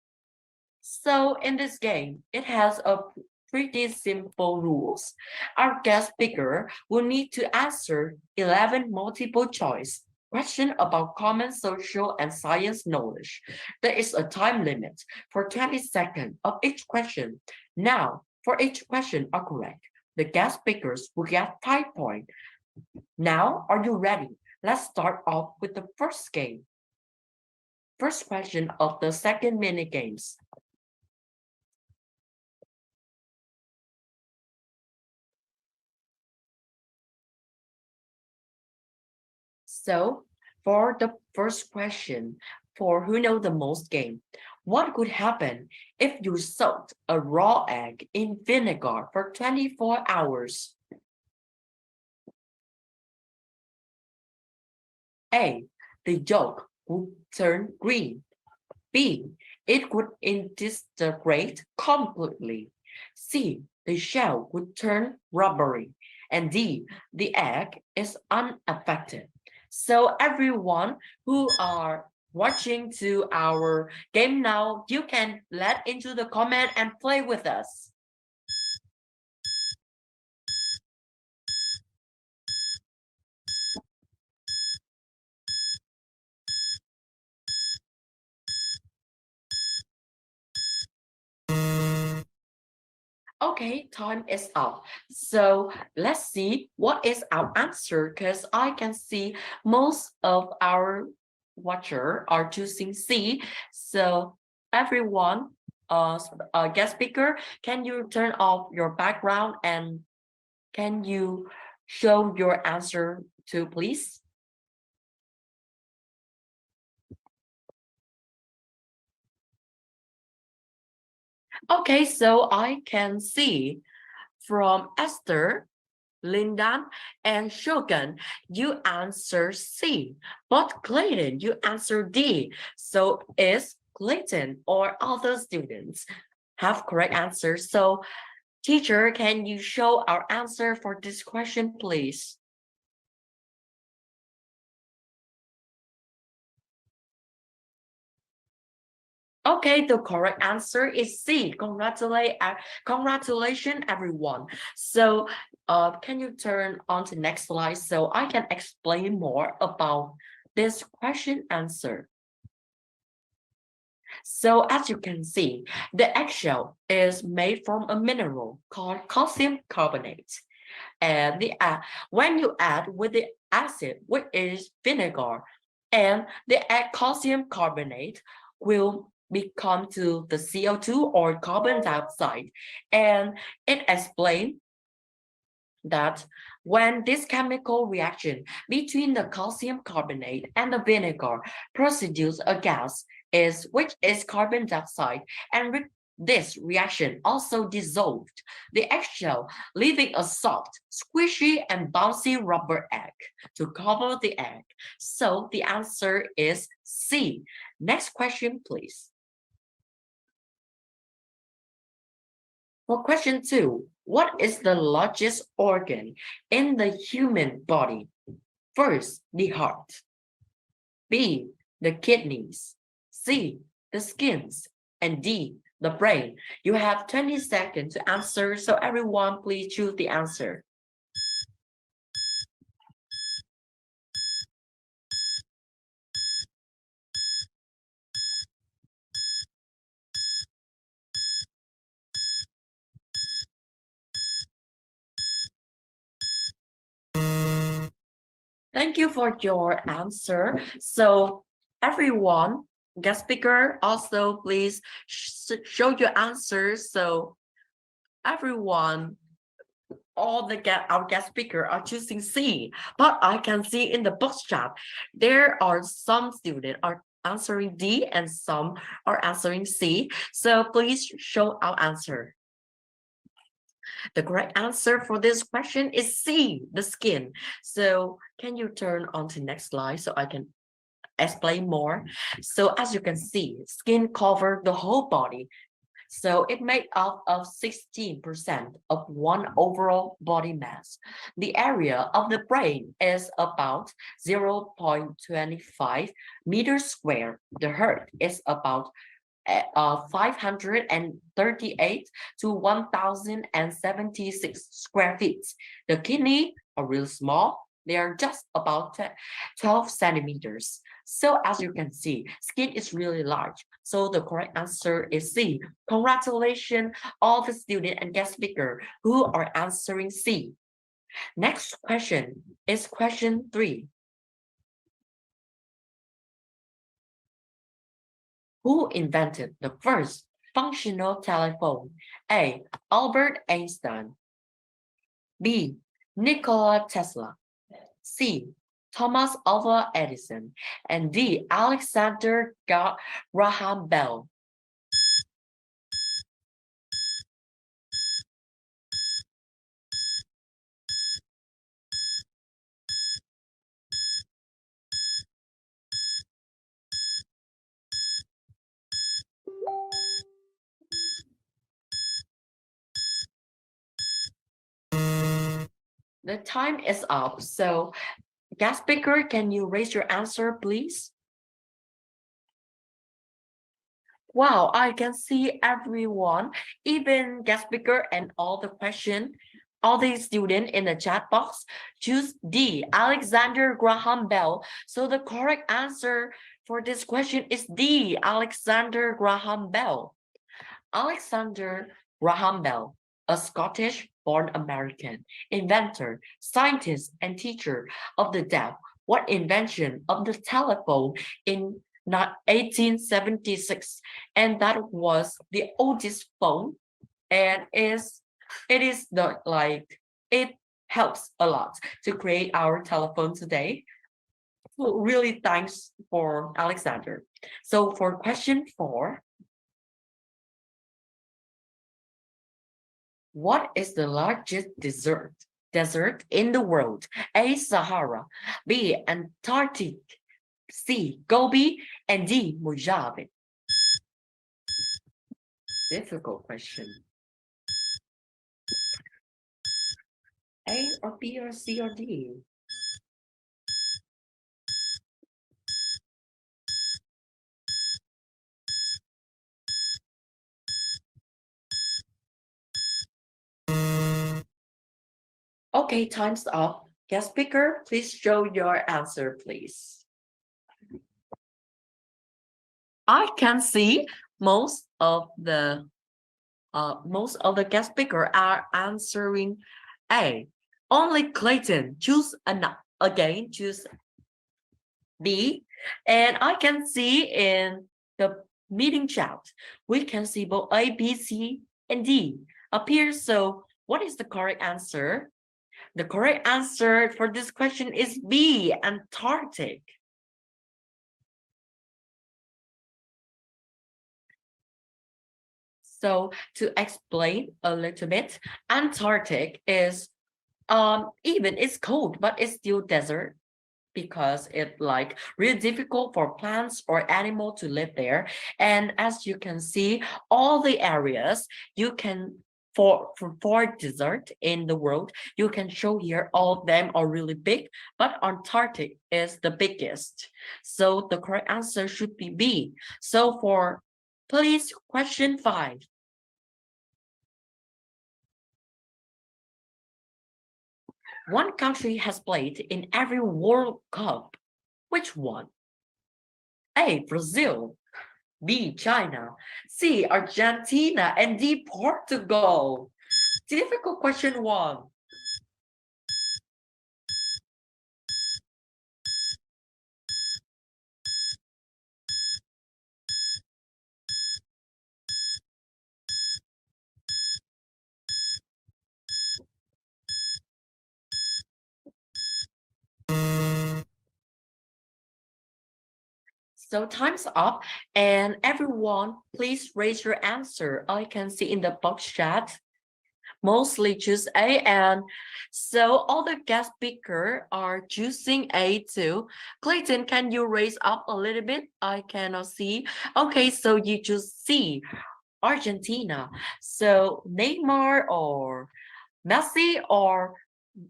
So in this game, it has a pretty simple rules. Our guest speaker will need to answer 11 multiple choice questions about common social and science knowledge. There is a time limit for 20 seconds of each question. Now, for each question are correct, the guest speakers will get 5 points. Now, are you ready? Let's start off with the first game. First question of the second mini games. So for the first question, for Who Know the Most game, what could happen if you soaked a raw egg in vinegar for 24 hours? A, the yolk would turn green. B, it would disintegrate completely. C, the shell would turn rubbery. And D, the egg is unaffected. So everyone who are watching to our game now, you can let into the comment and play with us. Okay, time is up. So let's see what is our answer because I can see most of our watcher are choosing C. So everyone, guest speaker, can you turn off your background and can you show your answer to please? Okay, so I can see from Esther, Linh Dan, and Shogun, you answer C. But Clayton, you answer D. So is Clayton or other students have correct answers? So teacher, can you show our answer for this question, please? Okay, the correct answer is C. Congratulations, everyone. So, can you turn on to next slide so I can explain more about this question answer? So, as you can see, the eggshell is made from a mineral called calcium carbonate. And when you add with the acid, which is vinegar, and the calcium carbonate will become to the CO2 or carbon dioxide. And it explains that when this chemical reaction between the calcium carbonate and the vinegar produces a gas which is carbon dioxide and This reaction also dissolved the eggshell, leaving a soft, squishy, and bouncy rubber egg to cover the egg. So the answer is C. Next question, please. For question 2, what is the largest organ in the human body? First, the heart. B, the kidneys. C, the skins. And D, the brain. You have 20 seconds to answer, so everyone please choose the answer. Thank you for your answer. So everyone, guest speaker, also please show your answers. So everyone, our guest speaker are choosing C, but I can see in the box chat there are some students are answering D and some are answering C. So please show our answer. The correct answer for this question is C, the skin. So can you turn on to next slide so I can explain more? So as you can see, skin covers the whole body. So it made up of 16% of one overall body mass. The area of the brain is about 0.25 meters square. The heart is about 538 to 1076 square feet. The kidney are real small. They are just about 12 centimeters. So as you can see, skin is really large. So the correct answer is C. Congratulations, all the student and guest speaker who are answering C. Next question is question 3. Who invented the first functional telephone? A. Albert Einstein. B. Nikola Tesla. C. Thomas Alva Edison. And D. Alexander Graham Bell. The time is up. So, guest speaker, can you raise your answer, please? Wow, I can see everyone, even guest speaker and all the students in the chat box choose D, Alexander Graham Bell. So the correct answer for this question is D, Alexander Graham Bell. Alexander Graham Bell, a Scottish-born American inventor, scientist, and teacher of the deaf, was invention of the telephone in 1876, and that was the oldest phone, and it helps a lot to create our telephone today. So really thanks for Alexander. So for question 4, what is the largest desert in the world? A. Sahara, B. Antarctic, C. Gobi, and D. Mojave. Difficult question. A or B or C or D? Okay, time's up. Guest speaker, please show your answer, please. I can see most of the guest speaker are answering A. Only Clayton choose B. And I can see in the meeting chat, we can see both A, B, C, and D appear. So what is the correct answer? The correct answer for this question is B, Antarctic. So to explain a little bit, Antarctic is even it's cold, but it's still desert because it's like really difficult for plants or animal to live there. And as you can see, all the areas you can for desert in the world, you can show here all of them are really big, but Antarctic is the biggest. So the correct answer should be B. So for please question 5. One country has played in every World Cup. Which one? A. Brazil. B. China. C. Argentina. And D. Portugal. Difficult question 1. So time's up, and everyone, please raise your answer. I can see in the box chat, mostly choose A, and so all the guest speaker are choosing A too. Clayton, can you raise up a little bit? I cannot see. Okay, so you choose C, Argentina. So Neymar or Messi or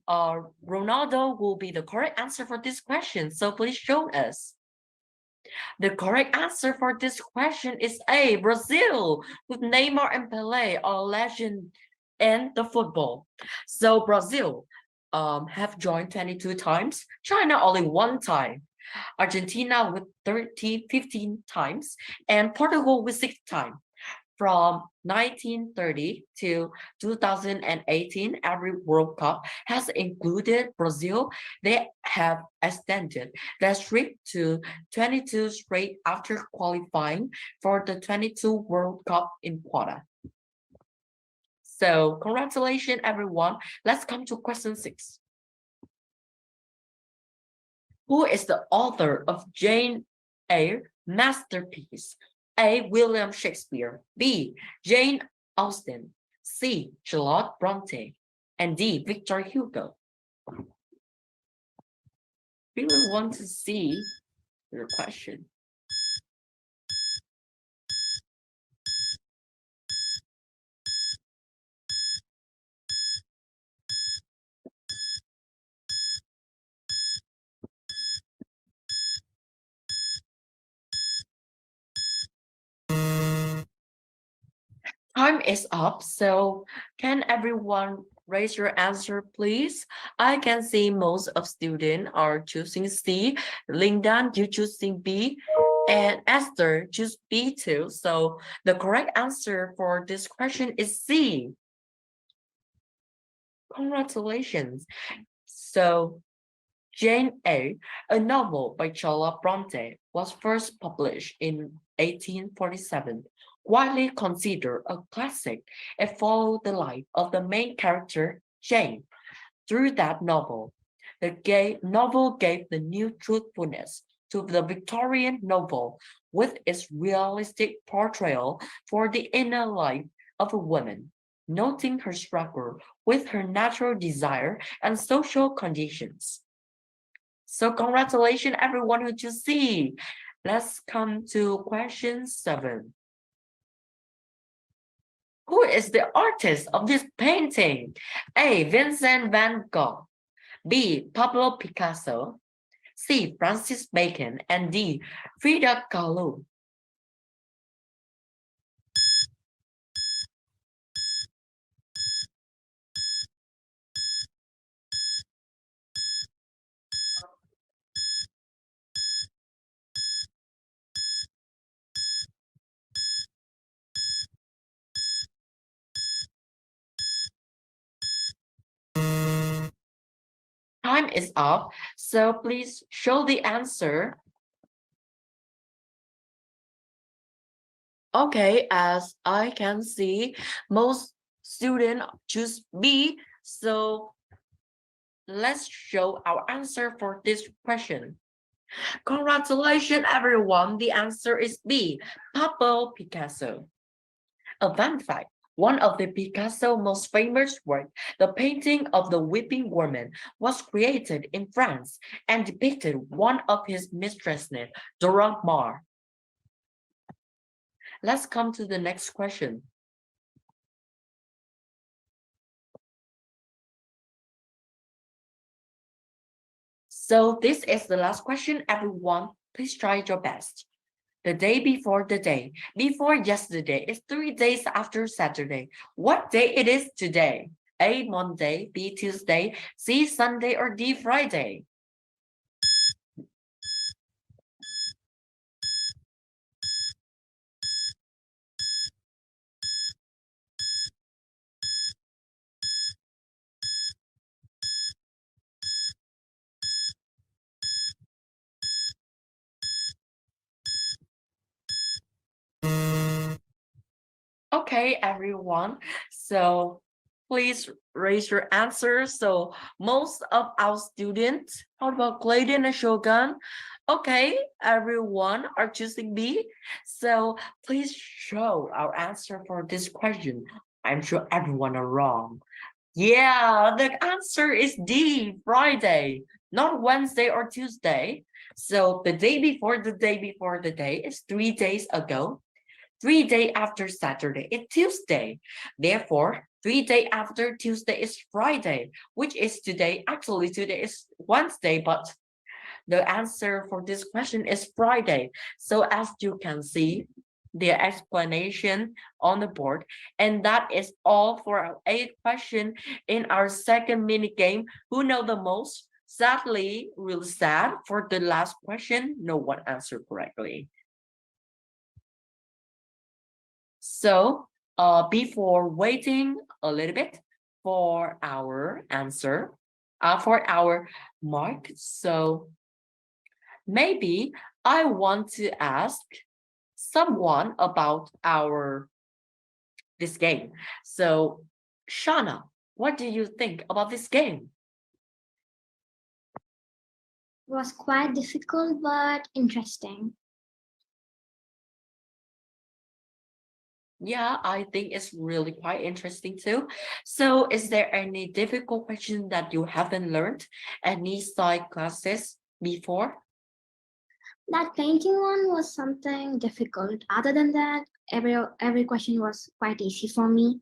Ronaldo will be the correct answer for this question. So please show us. The correct answer for this question is A, Brazil, with Neymar and Pelé, a legend in the football. So Brazil have joined 22 times, China only 1 time, Argentina with 15 times, and Portugal with 6 times. From 1930 to 2018, every World Cup has included Brazil. They have extended their streak to 22 straight after qualifying for the 22 World Cup in quota. So congratulations, everyone. Let's come to question 6. Who is the author of Jane Eyre masterpiece? A. William Shakespeare. B. Jane Austen. C. Charlotte Bronte. And D. Victor Hugo. Really want to see your question. Time is up, so can everyone raise your answer, please? I can see most of students are choosing C. Linh Dan, you choosing B, and Esther choose B too. So the correct answer for this question is C. Congratulations. So Jane Eyre, a novel by Charlotte Bronte, was first published in 1847. Widely considered a classic, it followed the life of the main character, Jane. Through that novel, the novel gave the new truthfulness to the Victorian novel with its realistic portrayal for the inner life of a woman, noting her struggle with her natural desire and social conditions. So congratulations, everyone who choose C. Let's come to question 7. Who is the artist of this painting? A. Vincent van Gogh. B. Pablo Picasso. C. Francis Bacon. And D. Frida Kahlo. Time is up, so please show the answer. Okay, as I can see, most students choose B, so let's show our answer for this question. Congratulations, everyone. The answer is B, Pablo Picasso. A fun fact, one of the Picasso's most famous work, the painting of the Weeping Woman, was created in France and depicted one of his mistresses, Dora Maar. Let's come to the next question. So this is the last question, everyone. Please try your best. The day before the day, before yesterday is 3 days after Saturday. What day it is today? A, Monday, B, Tuesday, C, Sunday, or D, Friday? Okay, everyone. So please raise your answers. So most of our students, how about Clayton and Shogun? Okay, everyone are choosing B. So please show our answer for this question. I'm sure everyone are wrong. Yeah, the answer is D, Friday, not Wednesday or Tuesday. So the day before the day before the day is 3 days ago. 3 days after Saturday is Tuesday. Therefore, 3 days after Tuesday is Friday, which is today. Actually, today is Wednesday, but the answer for this question is Friday. So as you can see, the explanation on the board. And that is all for our 8th question in our second mini game. Who know the most? Sadly, really sad, for the last question, no one answered correctly. So before waiting a little bit for our answer, for our mark, so maybe I want to ask someone about this game. So Shanna, what do you think about this game? It was quite difficult but interesting. Yeah, I think it's really quite interesting too. So is there any difficult question that you haven't learned any side classes before? That painting one was something difficult. Other than that, every question was quite easy for me.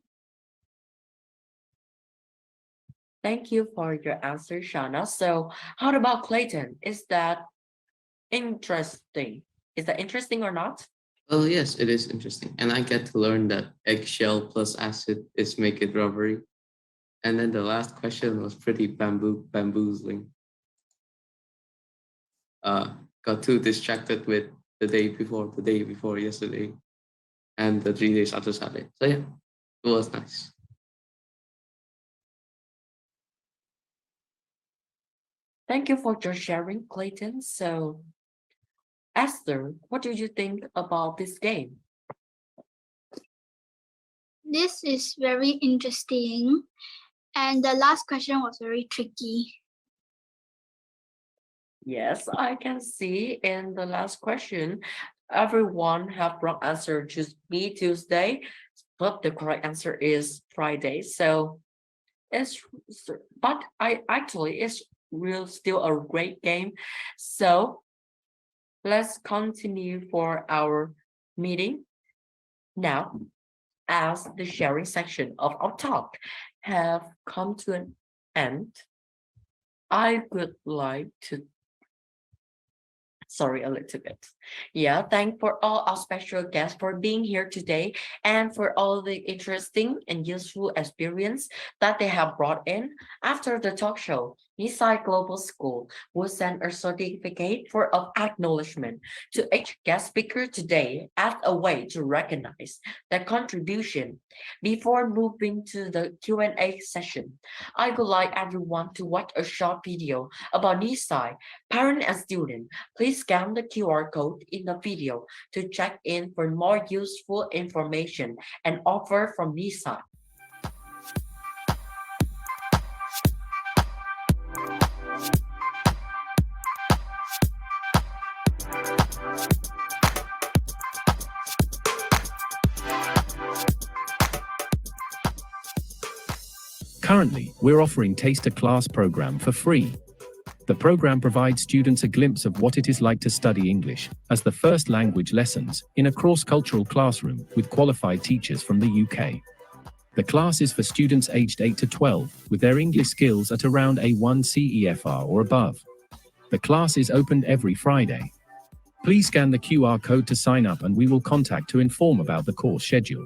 Thank you for your answer, Shanna. So how about Clayton? Is that interesting? Is that interesting or not? Well, yes, it is interesting. And I get to learn that eggshell plus acid is make it rubbery. And then the last question was pretty bamboozling. Got too distracted with the day before yesterday, and the 3 days after Saturday. So yeah, it was nice. Thank you for your sharing, Clayton. So Esther, what do you think about this game? This is very interesting. And the last question was very tricky. Yes, I can see in the last question, everyone have wrong answer, just B, Tuesday, but the correct answer is Friday. So but it's still a great game. So let's continue for our meeting now. As the sharing section of our talk have come to an end, I would like to sorry a little bit. Yeah, thank for all our special guests for being here today and for all the interesting and useful experience that they have brought in. After the talk show, Nisai Global School will send a certificate of acknowledgement to each guest speaker today as a way to recognize their contribution. Before moving to the Q&A session, I would like everyone to watch a short video about Nisai, parent and student. Please scan the QR code in the video to check in for more useful information and offer from Nisai. Currently, we're offering Taster Class program for free. The program provides students a glimpse of what it is like to study English as the first language lessons in a cross-cultural classroom with qualified teachers from the UK. The class is for students aged 8 to 12 with their English skills at around A1 CEFR or above. The class is opened every Friday. Please scan the QR code to sign up and we will contact to inform about the course schedule.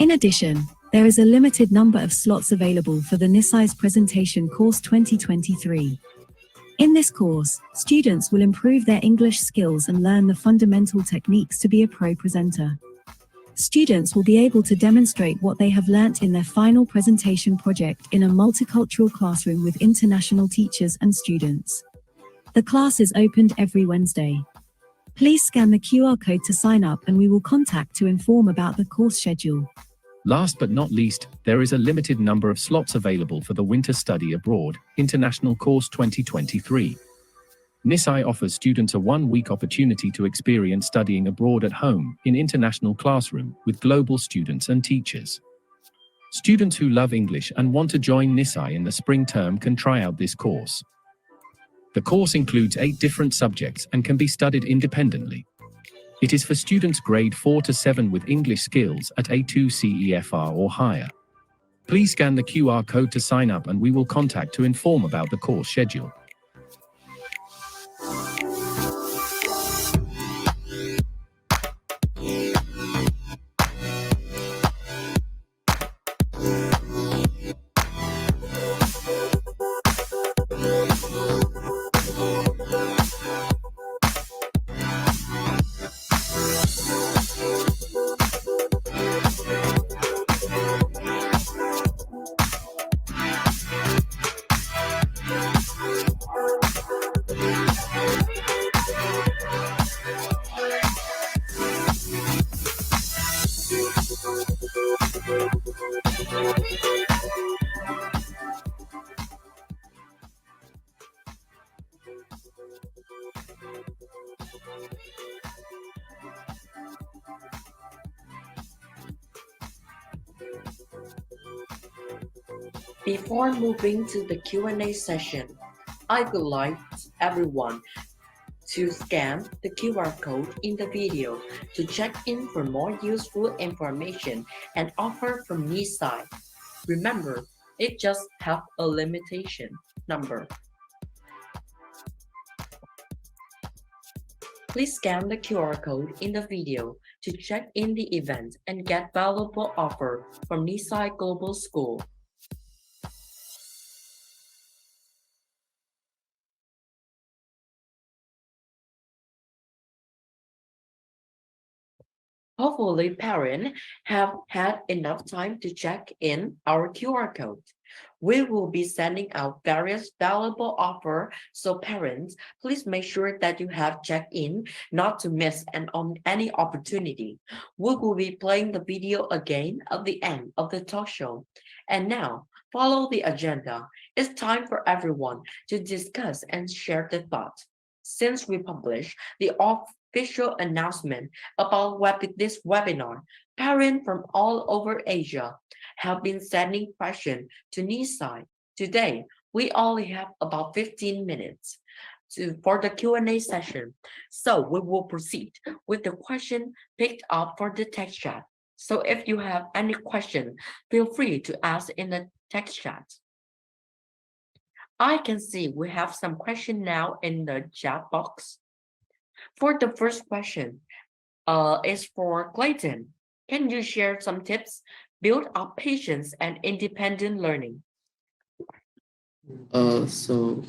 In addition, there is a limited number of slots available for the Nisai's Presentation Course 2023. In this course, students will improve their English skills and learn the fundamental techniques to be a pro presenter. Students will be able to demonstrate what they have learnt in their final presentation project in a multicultural classroom with international teachers and students. The class is opened every Wednesday. Please scan the QR code to sign up and we will contact to inform about the course schedule. Last but not least, there is a limited number of slots available for the Winter Study Abroad International Course 2023. Nisai offers students a one-week opportunity to experience studying abroad at home in international classroom with global students and teachers. Students who love English and want to join Nisai in the spring term can try out this course. The course includes 8 different subjects and can be studied independently. It is for students grade 4 to 7 with English skills at A2 CEFR or higher. Please scan the QR code to sign up and we will contact to inform about the course schedule. Before moving to the Q&A session, I would like everyone to scan the QR code in the video to check in for more useful information and offer from Nisai. Remember, it just have a limitation number. Please scan the QR code in the video to check in the event and get valuable offer from Nisai Global School. Hopefully, parents have had enough time to check in our QR code. We will be sending out various valuable offers, so parents, please make sure that you have checked in not to miss any opportunity. We will be playing the video again at the end of the talk show. And now, follow the agenda. It's time for everyone to discuss and share their thoughts. Since we published the official announcement about this webinar, parents from all over Asia have been sending questions to Nisai. Today, we only have about 15 minutes for the Q&A session, so we will proceed with the question picked up for the text chat. So if you have any question, feel free to ask in the text chat. I can see we have some question now in the chat box. For the first question, is for Clayton. Can you share some tips, build up patience and independent learning? So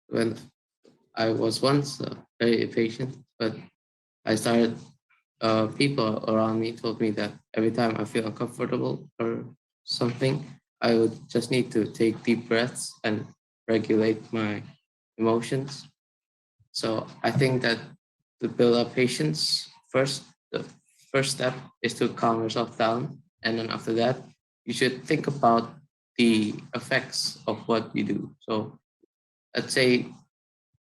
when I was once very impatient, but I started, people around me told me that every time I feel uncomfortable or something, I would just need to take deep breaths and regulate my emotions. So I think that to build up patience, the first step is to calm yourself down. And then after that, you should think about the effects of what you do. So let's say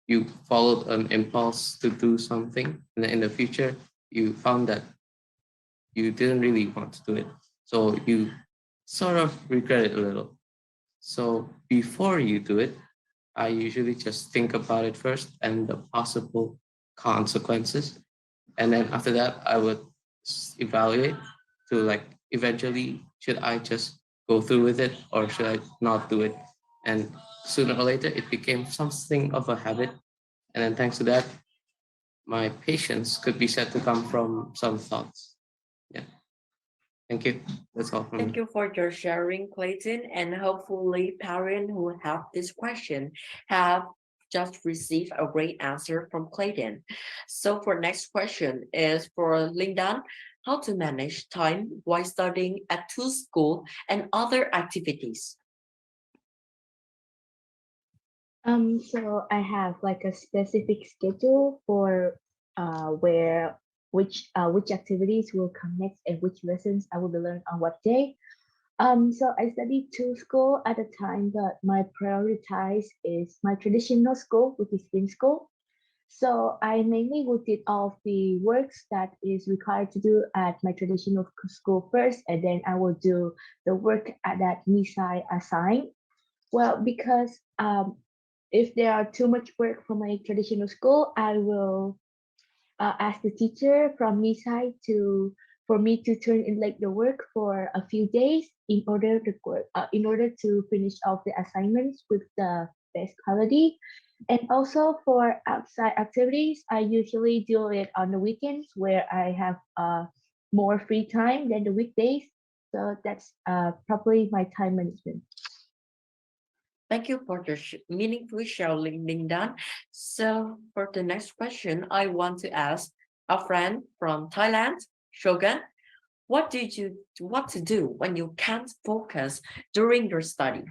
you followed an impulse to do something, and then in the future, you found that you didn't really want to do it. So you sort of regret it a little. So before you do it, I usually just think about it first and the possible consequences. And then after that, I would evaluate to like eventually, should I just go through with it or should I not do it? And sooner or later, it became something of a habit. And then thanks to that, my patience could be said to come from some thoughts. Yeah. Thank you. That's all from Thank me. you for your sharing, Clayton, and hopefully parents who have this question have just received a great answer from Clayton. So for next question is for Linh Dan, how to manage time while studying at two school and other activities. So I have like a specific schedule for where which activities will come next and which lessons I will be learning on what day. So I study two school at a time, but my prioritize is my traditional school, which is spring school. So I mainly would did all of the works that is required to do at my traditional school first, and then I will do the work at that Nisai assigned. Well, because if there are too much work for my traditional school, I will ask the teacher from Nisai to for me to turn in like the work for a few days in order to finish off the assignments with the best quality. And also for outside activities, I usually do it on the weekends where I have more free time than the weekdays. So that's probably my time management. Thank you for your meaningful sharing, Linh Dan. So for the next question, I want to ask a friend from Thailand, Shogun. What to do when you can't focus during your study?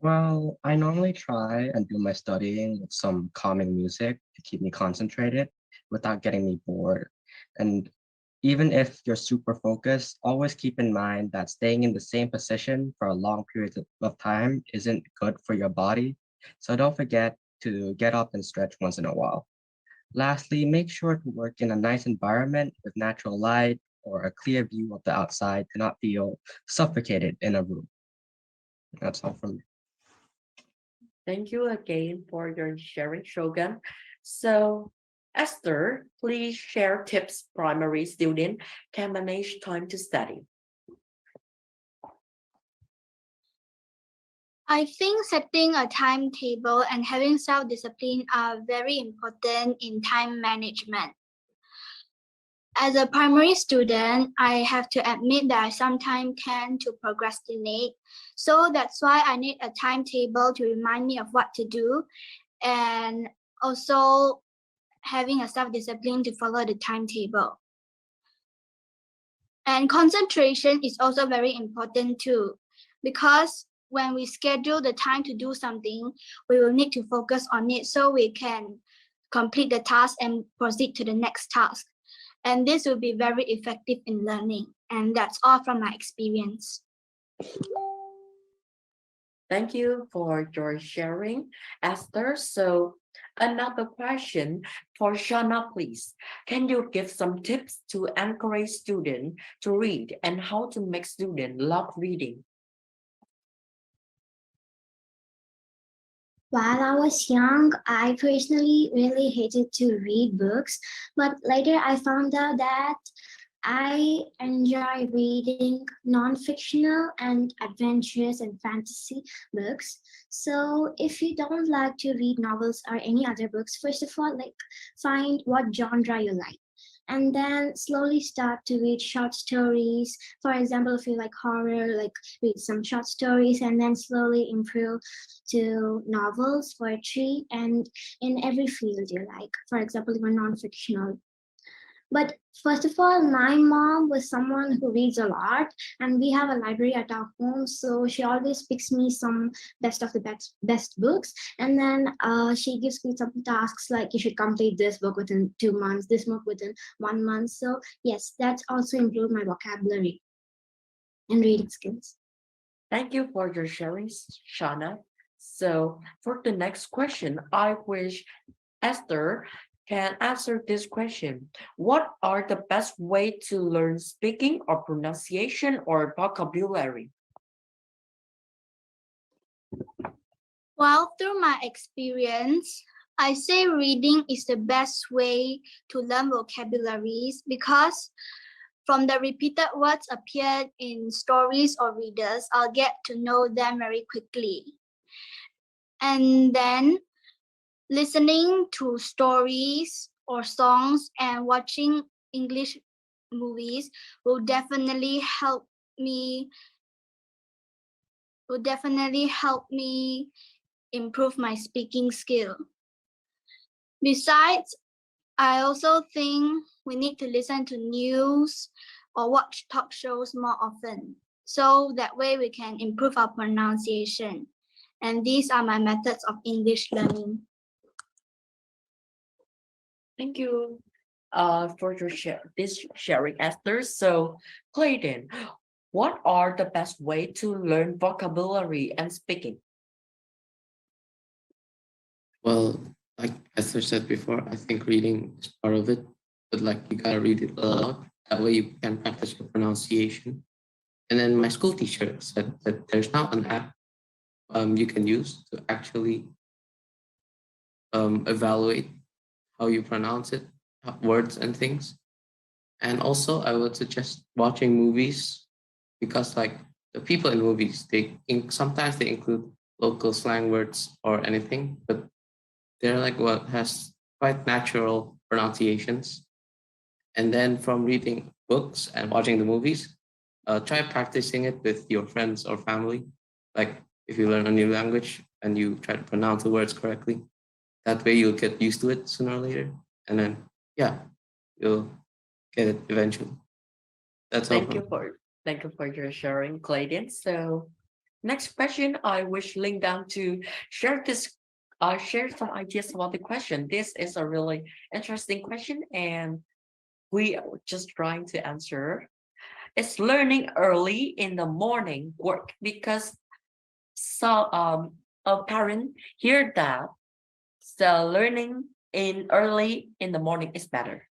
Well, I normally try and do my studying with some calming music to keep me concentrated without getting me bored. And even if you're super focused, always keep in mind that staying in the same position for a long period of time isn't good for your body. So don't forget to get up and stretch once in a while. Lastly, make sure to work in a nice environment with natural light or a clear view of the outside to not feel suffocated in a room. That's all from me. Thank you again for your sharing, Shogun. So, Esther, please share tips primary student can manage time to study. I think setting a timetable and having self-discipline are very important in time management. As a primary student, I have to admit that I sometimes tend to procrastinate. So that's why I need a timetable to remind me of what to do, and also having a self-discipline to follow the timetable. And concentration is also very important too, because when we schedule the time to do something, we will need to focus on it so we can complete the task and proceed to the next task. And this will be very effective in learning. And that's all from my experience. Thank you for your sharing, Esther. So another question for Shanna, please. Can you give some tips to encourage students to read and how to make students love reading? While I was young, I personally really hated to read books, but later I found out that I enjoy reading non-fictional and adventurous and fantasy books. So if you don't like to read novels or any other books, first of all, like find what genre you like. And then slowly start to read short stories. For example, if you like horror, like read some short stories and then slowly improve to novels, poetry, and in every field you like. For example, even non-fictional. But first of all, my mom was someone who reads a lot, and we have a library at our home, so she always picks me some best of the best books, and then she gives me some tasks like you should complete this book within 2 months, this book within 1 month. So yes, that's also improved my vocabulary and reading skills. Thank you for your sharing, Shanna. So for the next question, I wish Esther can answer this question. What are the best way to learn speaking or pronunciation or vocabulary? Well, through my experience, I say reading is the best way to learn vocabularies because from the repeated words appeared in stories or readers, I'll get to know them very quickly. And then listening to stories or songs and watching English movies will definitely help me improve my speaking skill. Besides, I also think we need to listen to news or watch talk shows more often. So that way we can improve our pronunciation. And these are my methods of English learning. Thank you for your sharing, Esther. So, Clayton, what are the best way to learn vocabulary and speaking? Well, like Esther said before, I think reading is part of it, but like you gotta read it a lot. That way you can practice your pronunciation. And then my school teacher said that there's now an app you can use to actually evaluate how you pronounce it, words and things. And also, I would suggest watching movies because, like, the people in movies, sometimes they include local slang words or anything, but they're like what has quite natural pronunciations. And then from reading books and watching the movies, try practicing it with your friends or family. Like if you learn a new language and you try to pronounce the words correctly, that way you'll get used to it sooner or later. And then, yeah, you'll get it eventually. That's all. Thank you for your sharing, Clayton. So, next question, I wish Linh Dan to share some ideas about the question. This is a really interesting question, and we are just trying to answer. Is learning early in the morning work? Because a parent hear that so learning early in the morning is better.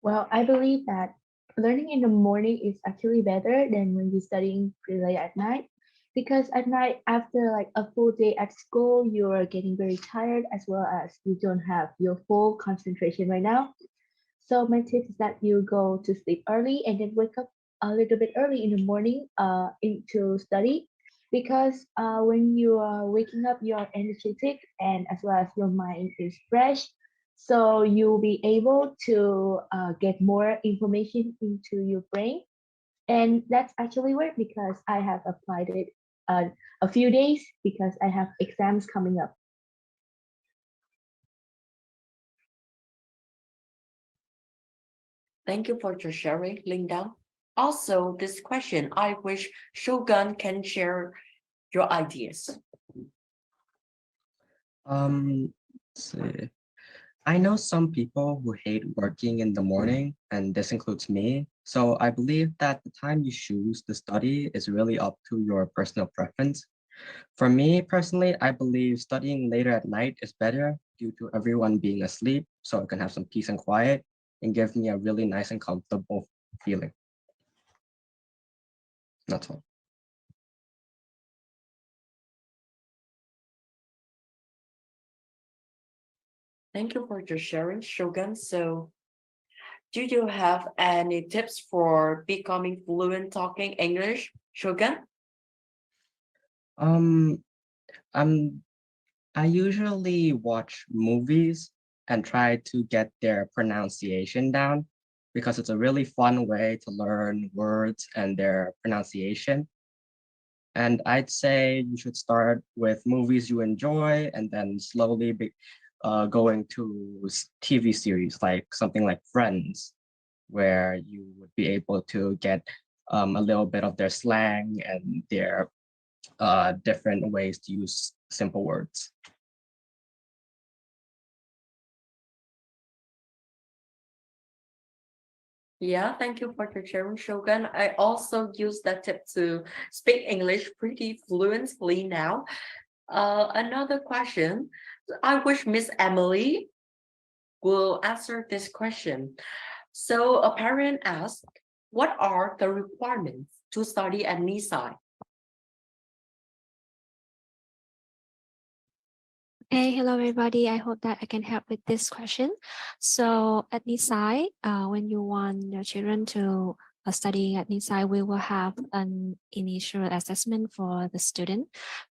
Well, I believe that learning in the morning is actually better than when you're studying pretty late at night. Because at night, after like a full day at school, you're getting very tired as well as you don't have your full concentration right now. So my tip is that you go to sleep early and then wake up a little bit early in the morning into study. Because when you are waking up, you're energetic and as well as your mind is fresh. So you'll be able to get more information into your brain. And that's actually worked because I have applied it a few days because I have exams coming up. Thank you for your sharing, Linh Dan. Also, this question, I wish Shogun can share your ideas. Let's see. I know some people who hate working in the morning, and this includes me. So I believe that the time you choose to study is really up to your personal preference. For me personally, I believe studying later at night is better due to everyone being asleep, so I can have some peace and quiet and give me a really nice and comfortable feeling. That's all. Thank you for your sharing, Shogun. So, do you have any tips for becoming fluent talking English, Shogun? I usually watch movies and try to get their pronunciation down because it's a really fun way to learn words and their pronunciation. And I'd say you should start with movies you enjoy and then slowly going to TV series like something like Friends, where you would be able to get a little bit of their slang and their different ways to use simple words. Yeah, thank you for your sharing, Shogun. I also use that tip to speak English pretty fluently now. Another question, I wish Miss Emily will answer this question. So a parent asked, what are the requirements to study at Nisai? Hey, hello everybody. I hope that I can help with this question. So at Nisai, when you want your children to study at Nisai, we will have an initial assessment for the student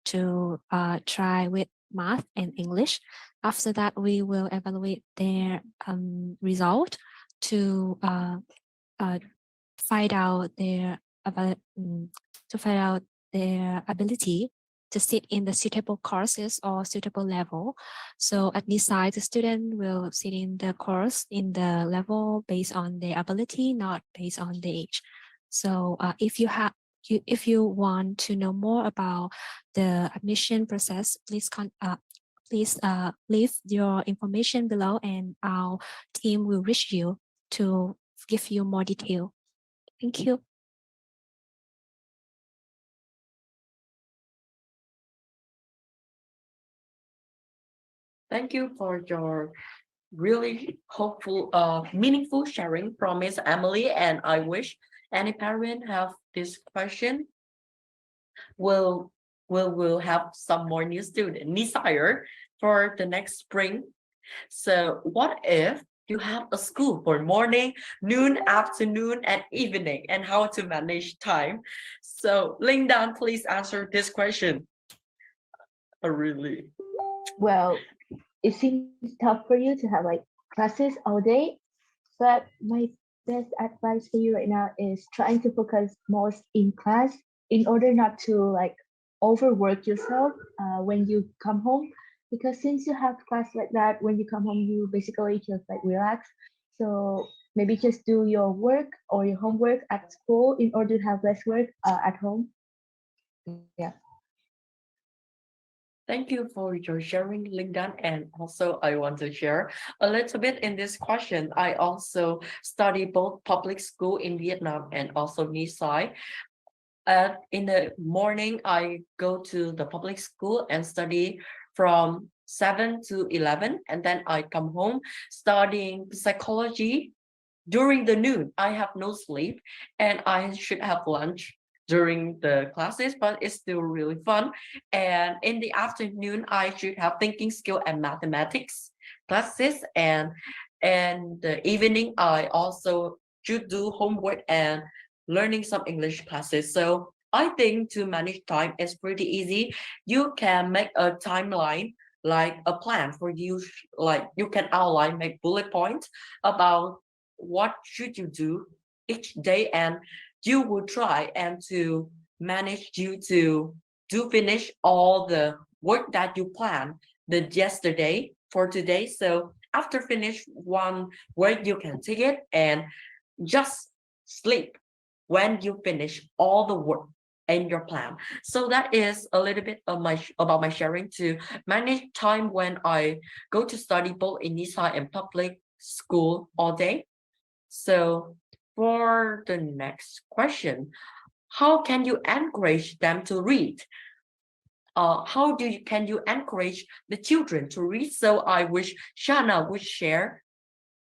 to try with math and English. After that, we will evaluate their result to find out their to find out their ability to sit in the suitable courses or suitable level. So at Nisai, the student will sit in the course in the level based on their ability, not based on the age. So if you want to know more about the admission process, please leave your information below, and our team will reach you to give you more detail. Thank you. Thank you for your really hopeful, meaningful sharing from Miss Emily. And I wish any parent have this question will have some more new student Nisaier for the next spring. So what if you have a school for morning, noon, afternoon, and evening, and how to manage time? So Linh Dan, please answer this question. Really? Well, it seems tough for you to have like classes all day, but my best advice for you right now is trying to focus most in class in order not to like overwork yourself when you come home. Because since you have class like that, when you come home, you basically just like relax. So maybe just do your work or your homework at school in order to have less work at home. Yeah. Thank you for your sharing, Linh Dan. And also, I want to share a little bit in this question. I also study both public school in Vietnam and also Nisai. In the morning, I go to the public school and study from 7 to 11. And then I come home studying psychology. During the noon, I have no sleep and I should have lunch during the classes, but it's still really fun. And in the afternoon, I should have thinking skill and mathematics classes. And the evening, I also should do homework and learning some English classes. So I think to manage time is pretty easy. You can make a timeline, like a plan for you, like you can outline, make bullet points about what should you do each day, and you will try and to manage you to do finish all the work that you plan the yesterday for today. So after finish one work, you can take it and just sleep when you finish all the work in your plan. So that is a little bit of about my sharing to manage time when I go to study both in Nisai and public school all day. So for the next question, how can you encourage them to read? Can you encourage the children to read? So I wish Shanna would share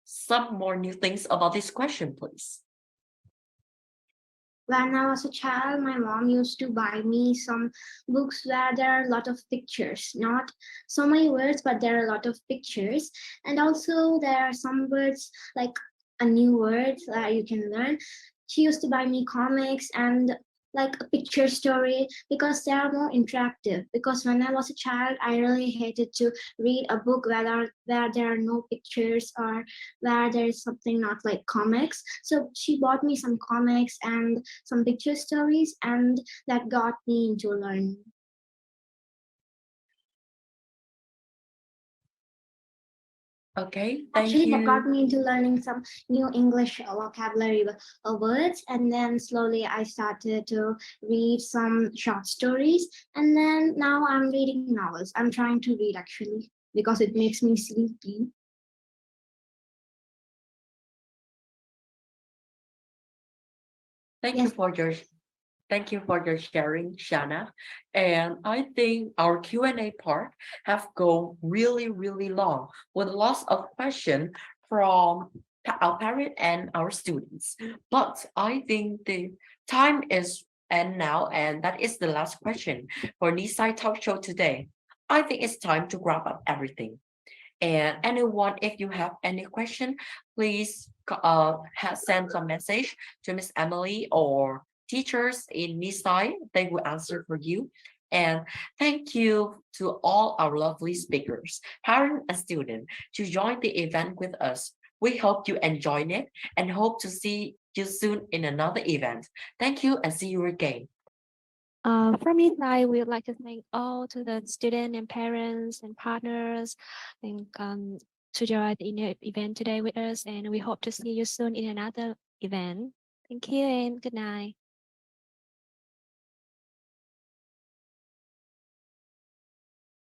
some more new things about this question, please. When I was a child, my mom used to buy me some books where there are a lot of pictures, not so many words, but there are a lot of pictures. And also there are some words like a new word that you can learn. She used to buy me comics and like a picture story because they are more interactive. Because when I was a child, I really hated to read a book where there are no pictures or where there is something not like comics. So she bought me some comics and some picture stories, and that got me into learning. Okay, thank Actually, that you. got me into learning some new English vocabulary words, and then slowly I started to read some short stories, and then now I'm reading novels. I'm trying to read actually because it makes me sleepy. Thank you Yes. for your Thank you for your sharing, Shanna. And I think our Q&A part have gone really, really long with lots of questions from our parents and our students. But I think the time is and now, and that is the last question for Nisai Talk Show today. I think it's time to wrap up everything. And anyone, if you have any question, please send some message to Miss Emily or teachers in Nisai. They will answer for you. And thank you to all our lovely speakers, parents and students to join the event with us. We hope you enjoyed it and hope to see you soon in another event. Thank you and see you again. From Nisai, we would like to thank all to the student and parents and partners and to join the event today with us. And we hope to see you soon in another event. Thank you and good night.